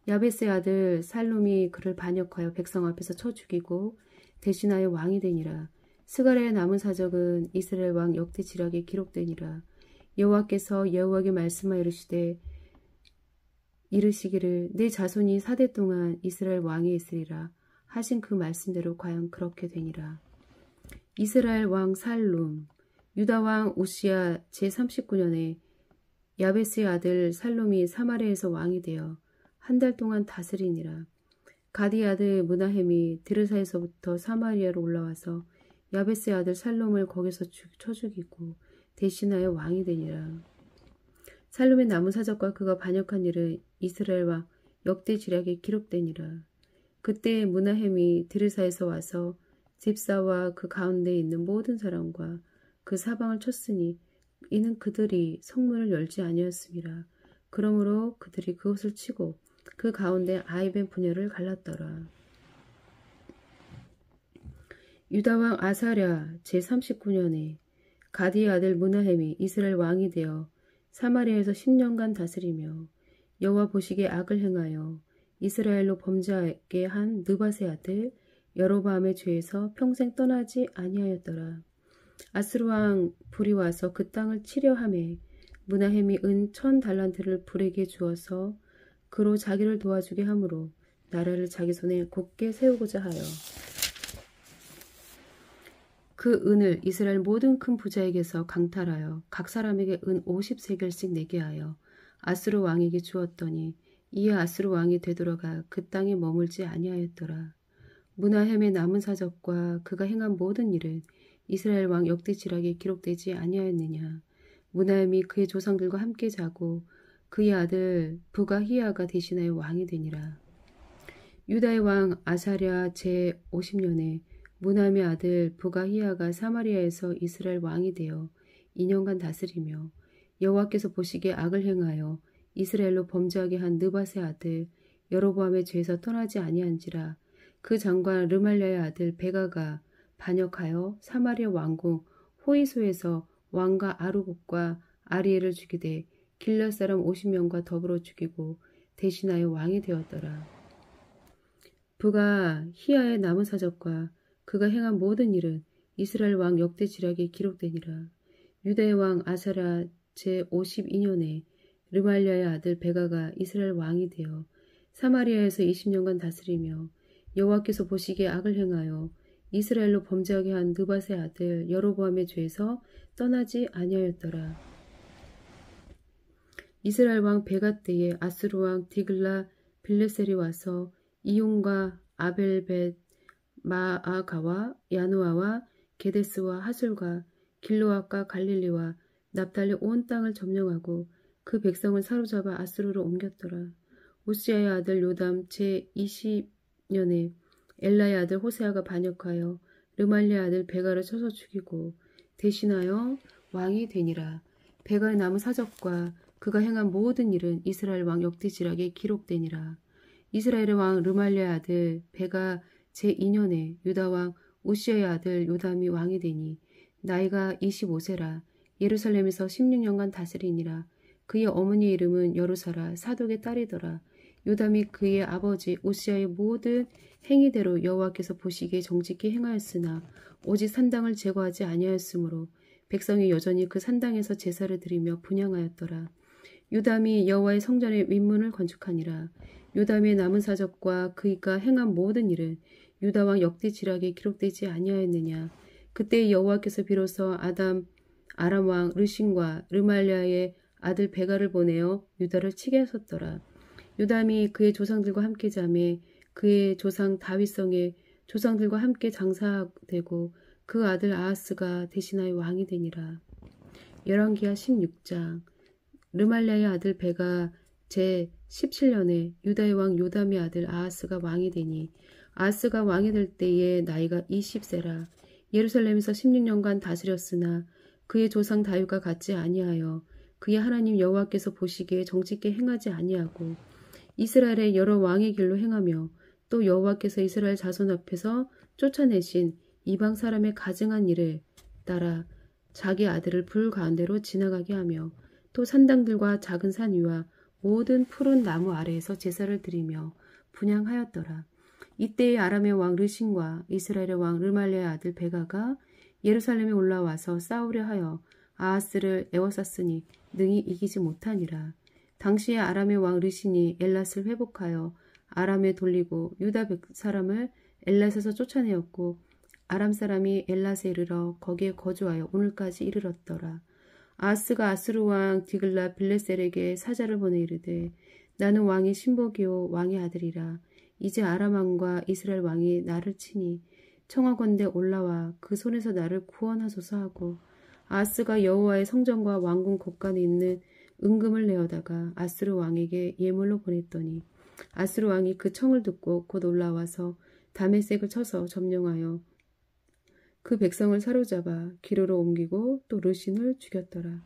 야베스의 아들 살룸이 그를 반역하여 백성 앞에서 쳐 죽이고 대신하여 왕이 되니라. 스가랴의 남은 사적은 이스라엘 왕 역대 지략에 기록되니라. 여호와께서 예후에게 말씀하여 이르시기를 내 자손이 4대 동안 이스라엘 왕이 있으리라 하신 그 말씀대로 과연 그렇게 되니라. 이스라엘 왕 살룸. 유다 왕 우시야 제39년에 야베스의 아들 살룸이 사마리아에서 왕이 되어 1달 동안 다스리니라. 가디의 아들 무나헴이 드르사에서부터 사마리아로 올라와서 야베스의 아들 살룸을 거기서 쳐 죽이고 대신하여 왕이 되니라. 살룸의 남은 사적과 그가 반역한 일은 이스라엘 왕 역대 지략에 기록되니라. 그때 무나헴이 드르사에서 와서 집사와 그 가운데 있는 모든 사람과 그 사방을 쳤으니 이는 그들이 성문을 열지 아니하였음이라. 그러므로 그들이 그것을 치고 그 가운데 아이벤 분야를 갈랐더라. 유다 왕 아사랴 제39년에 가디의 아들 무나헴이 이스라엘 왕이 되어 사마리아에서 10년간 다스리며 여호와 보시기에 악을 행하여 이스라엘로 범죄하게 한 느밧의 아들 여로보암의 죄에서 평생 떠나지 아니하였더라. 아스루 왕 불이 와서 그 땅을 치려하매 무나헴이 은 1000달란트를 불에게 주어서 그로 자기를 도와주게 하므로 나라를 자기 손에 굳게 세우고자 하여 그 은을 이스라엘 모든 큰 부자에게서 강탈하여 각 사람에게 은 50세겔씩 내게 하여 아수르 왕에게 주었더니 이에 아수르 왕이 되돌아가 그 땅에 머물지 아니하였더라. 무나헴의 남은 사적과 그가 행한 모든 일은 이스라엘 왕 역대지락에 기록되지 아니하였느냐. 무나헴이 그의 조상들과 함께 자고 그의 아들 부가히야가 대신하여 왕이 되니라. 유다의 왕 아사랴 제50년에 무나헴의 아들 부가히야가 사마리아에서 이스라엘 왕이 되어 2년간 다스리며 여호와께서 보시기에 악을 행하여 이스라엘로 범죄하게 한 느밧의 아들 여로보암의 죄에서 떠나지 아니한지라. 그 장관 르말랴의 아들 베가가 반역하여 사마리아 왕궁 호이소에서 왕과 아루국과 아리엘을 죽이되 길앗 사람 50명과 더불어 죽이고 대신하여 왕이 되었더라. 부가 히야의 남은 사적과 그가 행한 모든 일은 이스라엘 왕 역대지락에 기록되니라. 유다의 왕 아사랴 제52년에 르말랴의 아들 베가가 이스라엘 왕이 되어 사마리아에서 20년간 다스리며 여호와께서 보시기에 악을 행하여 이스라엘로 범죄하게 한 느밧의 아들 여로보암의 죄에서 떠나지 아니하였더라. 이스라엘 왕 베가 때에 아수르 왕 디글라 빌레셀이 와서 이용과 아벨벳 마아가와 야누아와 게데스와 하술과 길로앗과 갈릴리와 납달리 온 땅을 점령하고 그 백성을 사로잡아 아수르로 옮겼더라. 우시아의 아들 요담 제20년에 엘라의 아들 호세아가 반역하여 르말리의 아들 베가를 쳐서 죽이고 대신하여 왕이 되니라. 베가의 남은 사적과 그가 행한 모든 일은 이스라엘 왕 역대지락에 기록되니라. 이스라엘의 왕 르말리의 아들 베가 제2년에 유다 왕 우시아의 아들 요담이 왕이 되니 나이가 25세라. 예루살렘에서 16년간 다스리니라. 그의 어머니의 이름은 여루사라 사독의 딸이더라. 요담이 그의 아버지 우시아의 모든 행위대로 여호와께서 보시기에 정직히 행하였으나 오직 산당을 제거하지 아니하였으므로 백성이 여전히 그 산당에서 제사를 드리며 분향하였더라. 요담이 여호와의 성전의 윗문을 건축하니라. 요담의 남은 사적과 그가 행한 모든 일은 유다 왕 역대지락에 기록되지 아니하였느냐. 그때 여호와께서 비로소 아람 왕 르신과 르말랴의 아들 베가를 보내어 유다를 치게 하셨더라. 요담이 그의 조상들과 함께 자매 그의 조상 다윗성의 조상들과 함께 장사되고 그 아들 아하스가 대신하여 왕이 되니라. 열왕기하 16장. 르말랴의 아들 베가 제17년에 유다의 왕 요담의 아들 아하스가 왕이 되니 아하스가 왕이 될 때에 나이가 20세라. 예루살렘에서 16년간 다스렸으나 그의 조상 다윗과 같지 아니하여 그의 하나님 여호와께서 보시기에 정직히 행하지 아니하고 이스라엘의 여러 왕의 길로 행하며 또 여호와께서 이스라엘 자손 앞에서 쫓아내신 이방 사람의 가증한 일을 따라 자기 아들을 불 가운데로 지나가게 하며 또 산당들과 작은 산 위와 모든 푸른 나무 아래에서 제사를 드리며 분향하였더라. 이때의 아람의 왕 르신과 이스라엘의 왕 르말랴의 아들 베가가 예루살렘에 올라와서 싸우려 하여 아하스를 에워쌌으니 능히 이기지 못하니라. 당시에 아람의 왕 르신이 엘랏을 회복하여 아람에 돌리고 유다 사람을 엘랏에서 쫓아내었고 아람 사람이 엘랏에 이르러 거기에 거주하여 오늘까지 이르렀더라. 아하스가 아수르 왕 디글라 빌레셀에게 사자를 보내 이르되 나는 왕의 신복이요 왕의 아들이라. 이제 아람 왕과 이스라엘 왕이 나를 치니 청하건대 올라와 그 손에서 나를 구원하소서 하고 아하스가 여호와의 성전과 왕궁 곳간에 있는 은금을 내어다가 아수르 왕에게 예물로 보냈더니 아수르 왕이 그 청을 듣고 곧 올라와서 다메섹을 쳐서 점령하여 그 백성을 사로잡아 기로로 옮기고 또 르신을 죽였더라.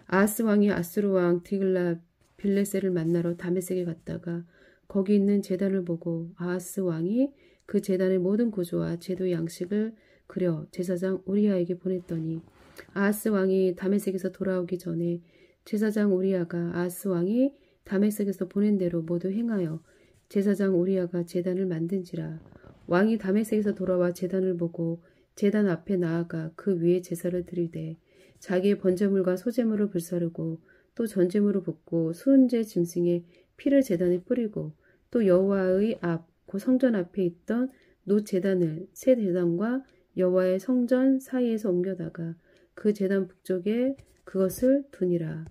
아하스 왕이 아수르 왕 디글라 빌레셀을 만나러 다메섹에 갔다가 거기 있는 제단을 보고 아하스 왕이 그 제단의 모든 구조와 제도의 양식을 그려 제사장 우리아에게 보냈더니 아하스 왕이 다메섹에서 돌아오기 전에 제사장 우리아가 아하스 왕이 다메섹에서 보낸 대로 모두 행하여 제사장 우리아가 제단을 만든지라. 왕이 다메섹에서 돌아와 제단을 보고 제단 앞에 나아가 그 위에 제사를 드리되 자기의 번제물과 소제물을 불사르고 또 전제물을 붓고 수은제 짐승의 피를 제단에 뿌리고 또 여호와의 앞 그 성전 앞에 있던 노 제단을 새 제단과 여호와의 성전 사이에서 옮겨다가 그 제단 북쪽에 그것을 두니라.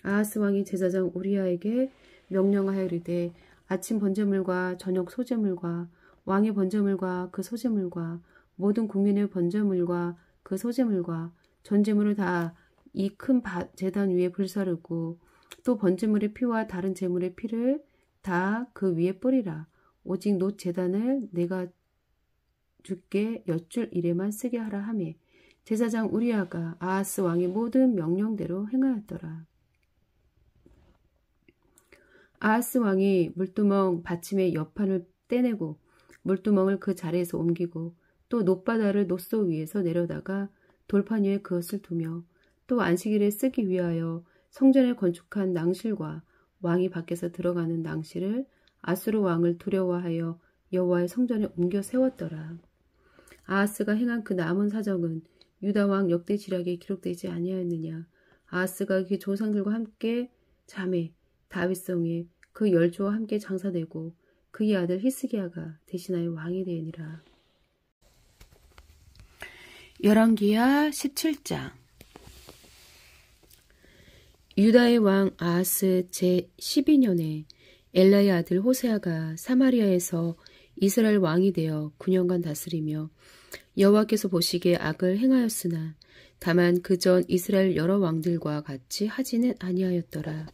아하스 왕이 제사장 우리야에게 명령하여리되 아침 번제물과 저녁 소제물과 왕의 번제물과 그 소제물과 모든 국민의 번제물과 그 소제물과 전제물을 다 이 큰 제단 위에 불사르고 또 번제물의 피와 다른 제물의 피를 다 그 위에 뿌리라. 오직 놋 제단을 내가 주께 여쭐 일에만 쓰게 하라 하매 제사장 우리야가 아하스 왕의 모든 명령대로 행하였더라. 아하스 왕이 물두멍 받침의 옆판을 떼내고 물두멍을 그 자리에서 옮기고 또 놋바다를 놋소 위에서 내려다가 돌판 위에 그것을 두며 또 안식일에 쓰기 위하여 성전에 건축한 낭실과 왕이 밖에서 들어가는 낭실을 아수르 왕을 두려워하여 여호와의 성전에 옮겨 세웠더라. 아하스가 행한 그 남은 사정은 유다 왕 역대지략에 기록되지 아니하였느냐. 아하스가 그 조상들과 함께 잠에 다윗성에 그 열조와 함께 장사되고 그의 아들 히스기야가 대신하여 왕이 되니라. 열왕기하 17장. 유다의 왕 아하스 제12년에 엘라의 아들 호세아가 사마리아에서 이스라엘 왕이 되어 9년간 다스리며 여호와께서 보시기에 악을 행하였으나 다만 그전 이스라엘 여러 왕들과 같이 하지는 아니하였더라.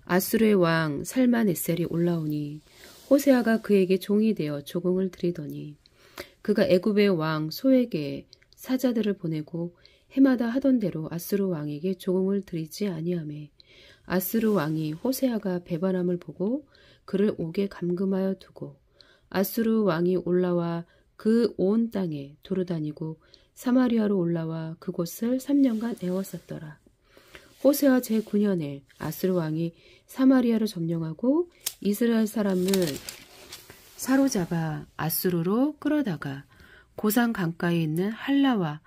아수르의 왕 살만에셀이 올라오니 호세아가 그에게 종이 되어 조공을 드리더니 그가 애굽의 왕 소에게 사자들을 보내고 해마다 하던 대로 아수르 왕에게 조공을 드리지 아니하매 아수르 왕이 호세아가 배반함을 보고 그를 옥에 감금하여 두고 아수르 왕이 올라와 그 온 땅에 두루다니고 사마리아로 올라와 그곳을 3년간 애워쌌더라. 호세아 제9년에 아수르 왕이 사마리아를 점령하고 이스라엘 사람을 사로잡아 아수르로 끌어다가 고산 강가에 있는 할라와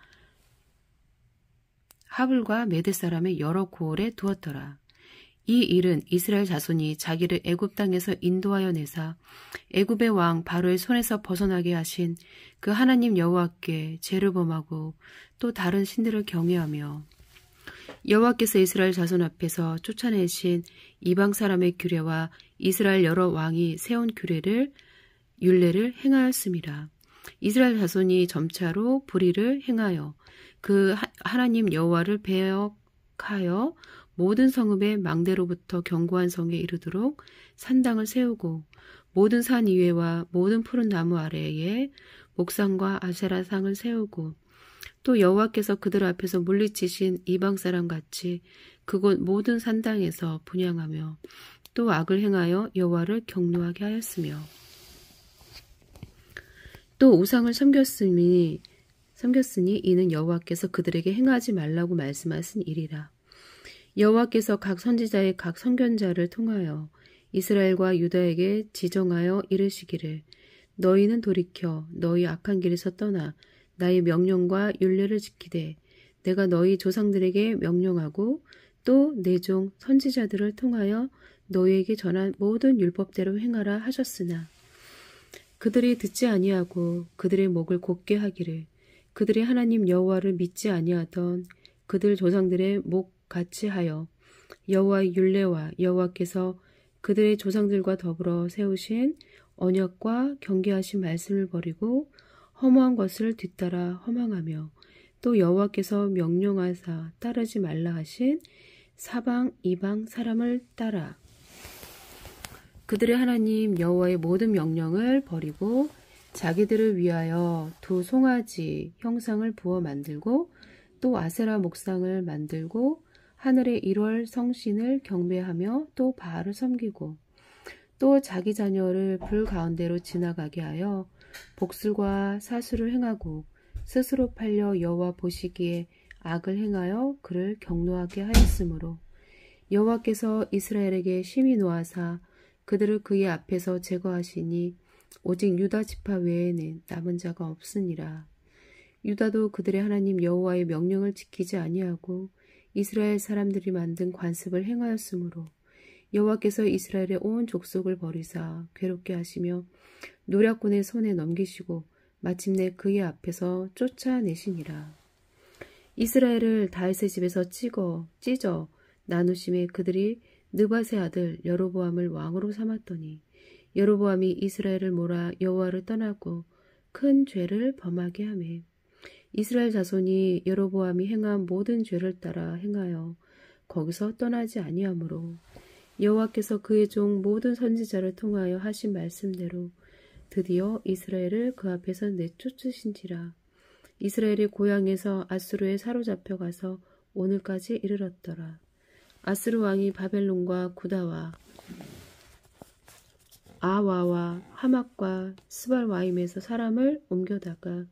하블과 메대 사람의 여러 고을에 두었더라. 이 일은 이스라엘 자손이 자기를 애굽 땅에서 인도하여 내사 애굽의 왕 바로의 손에서 벗어나게 하신 그 하나님 여호와께 죄를 범하고 또 다른 신들을 경외하며 여호와께서 이스라엘 자손 앞에서 쫓아내신 이방 사람의 규례와 이스라엘 여러 왕이 세운 율례를 행하였음이라. 이스라엘 자손이 점차로 불의를 행하여 그 하나님 여호와를 배역하여 모든 성읍의 망대로부터 견고한 성에 이르도록 산당을 세우고 모든 산 위에와 모든 푸른 나무 아래에 목상과 아세라상을 세우고 또 여호와께서 그들 앞에서 물리치신 이방 사람 같이 그곳 모든 산당에서 분향하며 또 악을 행하여 여호와를 경노하게 하였으며 또 우상을 섬겼으니 이는 여호와께서 그들에게 행하지 말라고 말씀하신 일이라. 여호와께서 각 선지자의 각 선견자를 통하여 이스라엘과 유다에게 지정하여 이르시기를 너희는 돌이켜 너희 악한 길에서 떠나 나의 명령과 율례를 지키되 내가 너희 조상들에게 명령하고 또 내 종 선지자들을 통하여 너희에게 전한 모든 율법대로 행하라 하셨으나 그들이 듣지 아니하고 그들의 목을 곧게 하기를 그들의 하나님 여호와를 믿지 아니하던 그들 조상들의 목 같이 하여 여호와의 율례와 여호와께서 그들의 조상들과 더불어 세우신 언약과 경계하신 말씀을 버리고 허무한 것을 뒤따라 허망하며 또 여호와께서 명령하사 따르지 말라 하신 사방 이방 사람을 따라 그들의 하나님 여호와의 모든 명령을 버리고 자기들을 위하여 두 송아지 형상을 부어 만들고 또 아세라 목상을 만들고 하늘의 1월 성신을 경배하며 또 바알을 섬기고 또 자기 자녀를 불 가운데로 지나가게 하여 복술과 사수를 행하고 스스로 팔려 여호와 보시기에 악을 행하여 그를 경노하게 하였으므로 여호와께서 이스라엘에게 심히 노하사 그들을 그의 앞에서 제거하시니 오직 유다 지파 외에는 남은 자가 없으니라. 유다도 그들의 하나님 여호와의 명령을 지키지 아니하고 이스라엘 사람들이 만든 관습을 행하였으므로 여호와께서 이스라엘의 온 족속을 버리사 괴롭게 하시며 노략군의 손에 넘기시고 마침내 그의 앞에서 쫓아내시니라. 이스라엘을 다윗의 집에서 찢어 나누심에 그들이 느밧의 아들 여로보암을 왕으로 삼았더니 여로보암이 이스라엘을 몰아 여호와를 떠나고 큰 죄를 범하게 하매 이스라엘 자손이 여로보암이 행한 모든 죄를 따라 행하여 거기서 떠나지 아니하므로 여호와께서 그의 종 모든 선지자를 통하여 하신 말씀대로 드디어 이스라엘을 그 앞에서 내쫓으신지라. 이스라엘이 고향에서 아수르에 사로잡혀 가서 오늘까지 이르렀더라. 아수르 왕이 바벨론과 구다와 아와와 하맛과 스발와임에서 사람을 옮겨다가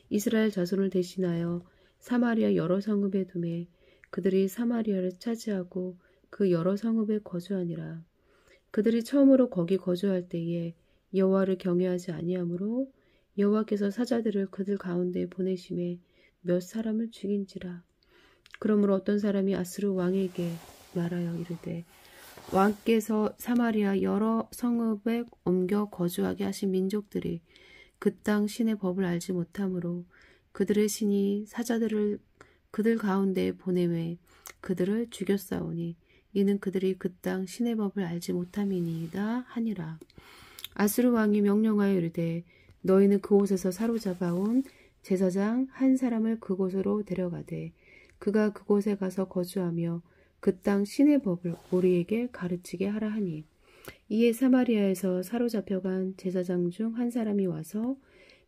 이스라엘 자손을 대신하여 사마리아 여러 성읍에 두매 그들이 사마리아를 차지하고 그 여러 성읍에 거주하니라. 그들이 처음으로 거기 거주할 때에 여호와를 경외하지 아니하므로 여호와께서 사자들을 그들 가운데 보내심에 몇 사람을 죽인지라. 그러므로 어떤 사람이 아수르 왕에게 말하여 이르되 왕께서 사마리아 여러 성읍에 옮겨 거주하게 하신 민족들이 그 땅 신의 법을 알지 못하므로 그들의 신이 사자들을 그들 가운데 보내매 그들을 죽였사오니 이는 그들이 그 땅 신의 법을 알지 못함이니이다 하니라. 아수르 왕이 명령하여 이르되 너희는 그곳에서 사로잡아온 제사장 한 사람을 그곳으로 데려가되 그가 그곳에 가서 거주하며 그 땅 신의 법을 우리에게 가르치게 하라 하니 이에 사마리아에서 사로잡혀간 제사장 중 한 사람이 와서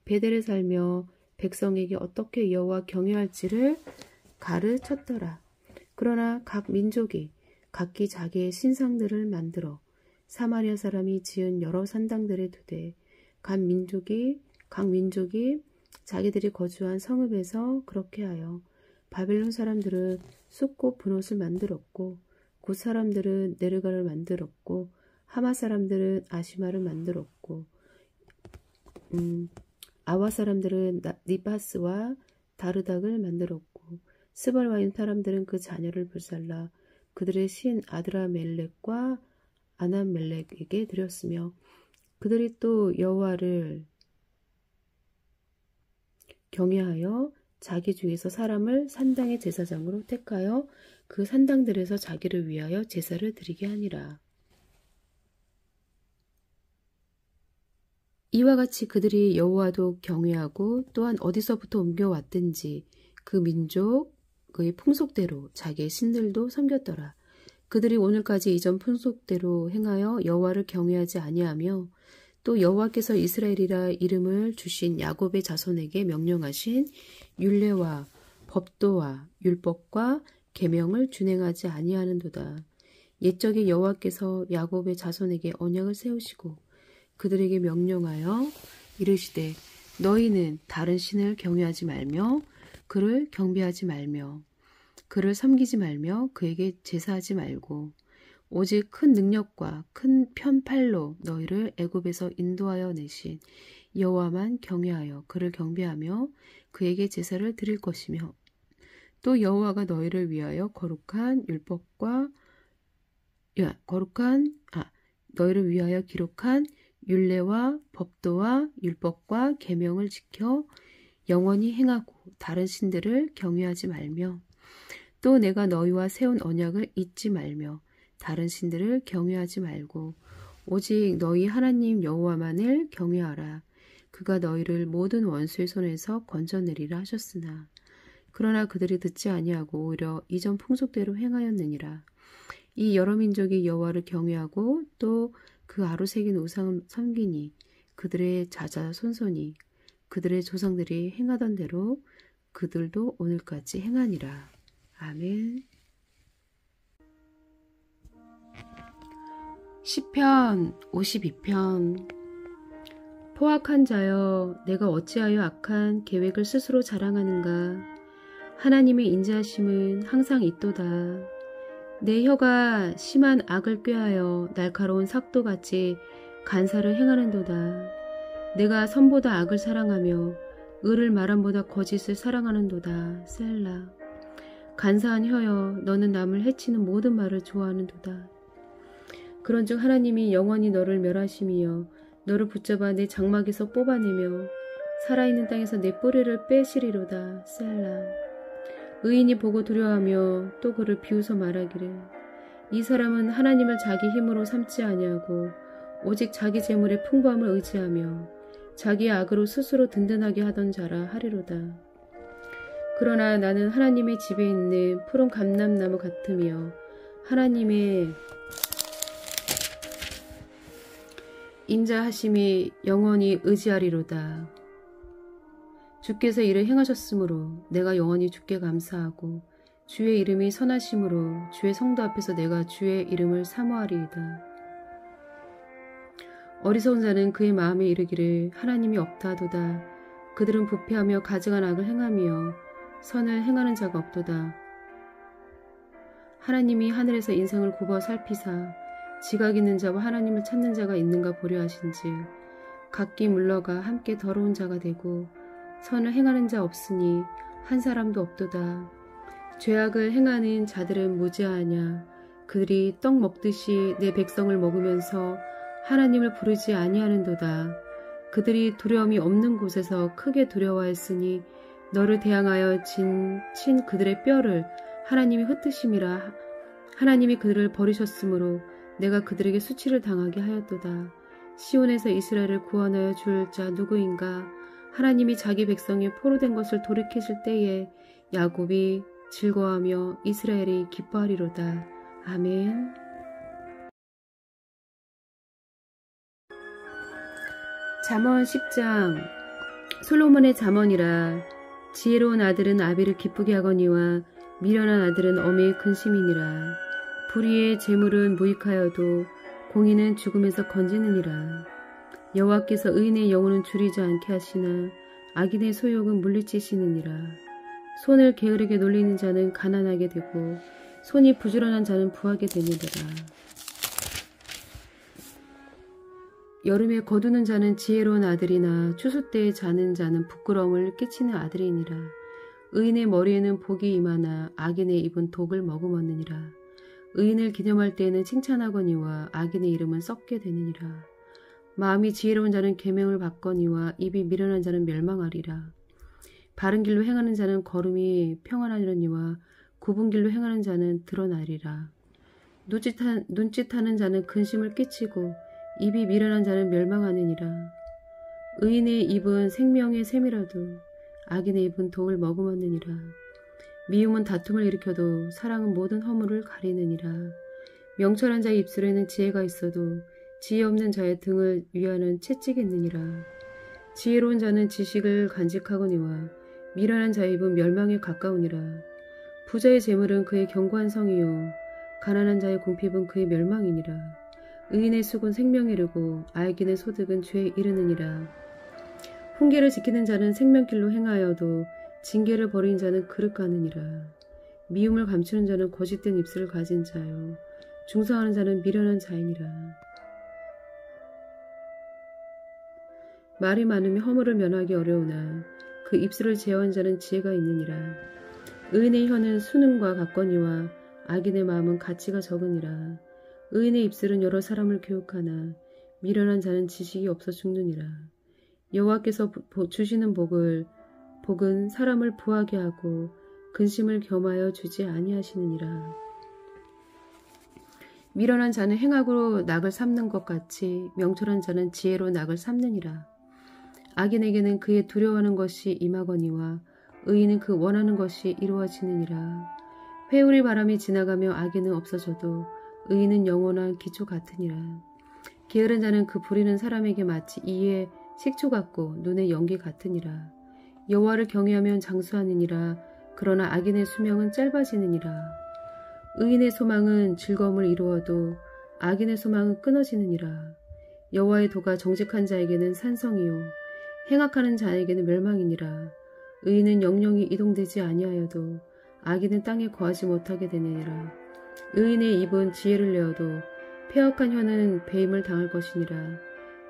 베델에 살며 백성에게 어떻게 여호와 경외할지를 가르쳤더라. 그러나 각 민족이 각기 자기의 신상들을 만들어 사마리아 사람이 지은 여러 산당들에 두되 각 민족이 자기들이 거주한 성읍에서 그렇게 하여 바벨론 사람들은 숫꽃 분옷을 만들었고 굿 사람들은 네르가를 만들었고 하마 사람들은 아시마를 만들었고 아와 사람들은 니바스와 다르닥을 만들었고 스발와임 사람들은 그 자녀를 불살라 그들의 신 아드라멜렉과 아나멜렉에게 드렸으며 그들이 또 여호와를 경외하여 자기 중에서 사람을 산당의 제사장으로 택하여 그 산당들에서 자기를 위하여 제사를 드리게 하니라. 이와 같이 그들이 여호와도 경외하고 또한 어디서부터 옮겨왔든지 그 민족의 풍속대로 자기의 신들도 섬겼더라. 그들이 오늘까지 이전 풍속대로 행하여 여호와를 경외하지 아니하며 또 여호와께서 이스라엘이라 이름을 주신 야곱의 자손에게 명령하신 율례와 법도와 율법과 계명을 준행하지 아니하는도다. 옛적에 여호와께서 야곱의 자손에게 언약을 세우시고 그들에게 명령하여 이르시되 너희는 다른 신을 경외하지 말며 그를 경배하지 말며 그를 섬기지 말며 그에게 제사하지 말고 오직 큰 능력과 큰 편팔로 너희를 애굽에서 인도하여 내신 여호와만 경외하여 그를 경배하며 그에게 제사를 드릴 것이며 또 여호와가 너희를 위하여 너희를 위하여 기록한 율례와 법도와 율법과 계명을 지켜 영원히 행하고 다른 신들을 경외하지 말며 또 내가 너희와 세운 언약을 잊지 말며 다른 신들을 경외하지 말고 오직 너희 하나님 여호와만을 경외하라. 그가 너희를 모든 원수의 손에서 건져내리라 하셨으나 그러나 그들이 듣지 아니하고 오히려 이전 풍속대로 행하였느니라. 이 여러 민족이 여호와를 경외하고 또 그 아로 새긴 우상을 섬기니 그들의 자자손손이 그들의 조상들이 행하던 대로 그들도 오늘까지 행하니라. 아멘. 시편 52편. 포악한 자여, 내가 어찌하여 악한 계획을 스스로 자랑하는가. 하나님의 인자하심은 항상 있도다. 내 혀가 심한 악을 꾀하여 날카로운 삭도같이 간사를 행하는도다. 내가 선보다 악을 사랑하며 의를 말함보다 거짓을 사랑하는도다. 셀라. 간사한 혀여, 너는 남을 해치는 모든 말을 좋아하는도다. 그런즉 하나님이 영원히 너를 멸하심이여 너를 붙잡아 내 장막에서 뽑아내며 살아있는 땅에서 내 뿌리를 빼시리로다. 셀라. 의인이 보고 두려워하며 또 그를 비웃어 말하기를 이 사람은 하나님을 자기 힘으로 삼지 아니하고 오직 자기 재물의 풍부함을 의지하며 자기의 악으로 스스로 든든하게 하던 자라 하리로다. 그러나 나는 하나님의 집에 있는 푸른 감람나무 같으며 하나님의 인자하심이 영원히 의지하리로다. 주께서 이를 행하셨으므로 내가 영원히 주께 감사하고 주의 이름이 선하심으로 주의 성도 앞에서 내가 주의 이름을 사모하리이다. 어리석은 자는 그의 마음에 이르기를 하나님이 없다도다. 그들은 부패하며 가증한 악을 행하며 선을 행하는 자가 없도다. 하나님이 하늘에서 인생을 굽어 살피사 지각 있는 자와 하나님을 찾는 자가 있는가 보려 하신즉 각기 물러가 함께 더러운 자가 되고 선을 행하는 자 없으니 한 사람도 없도다. 죄악을 행하는 자들은 무죄하냐. 그들이 떡 먹듯이 내 백성을 먹으면서 하나님을 부르지 아니하는도다. 그들이 두려움이 없는 곳에서 크게 두려워했으니 너를 대항하여 친 그들의 뼈를 하나님이 흩으심이라. 하나님이 그들을 버리셨으므로 내가 그들에게 수치를 당하게 하였도다. 시온에서 이스라엘을 구원하여 줄 자 누구인가. 하나님이 자기 백성이 포로된 것을 돌이키실 때에 야곱이 즐거워하며 이스라엘이 기뻐하리로다. 아멘. 잠언 10장. 솔로몬의 잠언이라. 지혜로운 아들은 아비를 기쁘게 하거니와 미련한 아들은 어미의 근심이니라. 불의의 재물은 무익하여도 공의는 죽음에서 건지느니라. 여호와께서 의인의 영혼은 줄이지 않게 하시나 악인의 소욕은 물리치시느니라. 손을 게으르게 놀리는 자는 가난하게 되고 손이 부지런한 자는 부하게 되느니라. 여름에 거두는 자는 지혜로운 아들이나 추수 때에 자는 자는 부끄러움을 끼치는 아들이니라. 의인의 머리에는 복이 임하나 악인의 입은 독을 머금었느니라. 의인을 기념할 때에는 칭찬하거니와 악인의 이름은 썩게 되느니라. 마음이 지혜로운 자는 계명을 받거니와 입이 미련한 자는 멸망하리라. 바른 길로 행하는 자는 걸음이 평안하려니와 굽은 길로 행하는 자는 드러나리라. 눈짓하는 자는 근심을 끼치고 입이 미련한 자는 멸망하느니라. 의인의 입은 생명의 샘이라도 악인의 입은 독을 머금었느니라. 미움은 다툼을 일으켜도 사랑은 모든 허물을 가리느니라. 명철한 자의 입술에는 지혜가 있어도 지혜 없는 자의 등을 위하는 채찍이 있느니라. 지혜로운 자는 지식을 간직하거니와 미련한 자의 입은 멸망에 가까우니라. 부자의 재물은 그의 견고한 성이요 가난한 자의 궁핍은 그의 멸망이니라. 의인의 수고는 생명에 이르고 악인의 소득은 죄에 이르느니라. 훈계를 지키는 자는 생명길로 행하여도 징계를 버리는 자는 그릇 가느니라. 미움을 감추는 자는 거짓된 입술을 가진 자요 중상하는 자는 미련한 자이니라. 말이 많으면 허물을 면하기 어려우나 그 입술을 제어한 자는 지혜가 있느니라. 의인의 혀는 수능과 같거니와 악인의 마음은 가치가 적으니라. 의인의 입술은 여러 사람을 교육하나 미련한 자는 지식이 없어 죽느니라. 여호와께서 주시는 복은 사람을 부하게 하고 근심을 겸하여 주지 아니하시느니라. 미련한 자는 행악으로 낙을 삼는 것 같이 명철한 자는 지혜로 낙을 삼느니라. 악인에게는 그의 두려워하는 것이 임하거니와 의인은 그 원하는 것이 이루어지느니라. 회오리 바람이 지나가며 악인은 없어져도 의인은 영원한 기초 같으니라. 게으른 자는 그 부리는 사람에게 마치 이에 식초 같고 눈에 연기 같으니라. 여호와를 경외하면 장수하느니라. 그러나 악인의 수명은 짧아지느니라. 의인의 소망은 즐거움을 이루어도 악인의 소망은 끊어지느니라. 여호와의 도가 정직한 자에게는 산성이요 행악하는 자에게는 멸망이니라. 의인은 영영이 이동되지 아니하여도 악인은 땅에 거하지 못하게 되느니라. 의인의 입은 지혜를 내어도 패역한 혀는 배임을 당할 것이니라.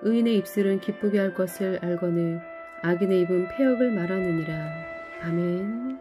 의인의 입술은 기쁘게 할 것을 알거늘 악인의 입은 패역을 말하느니라. 아멘.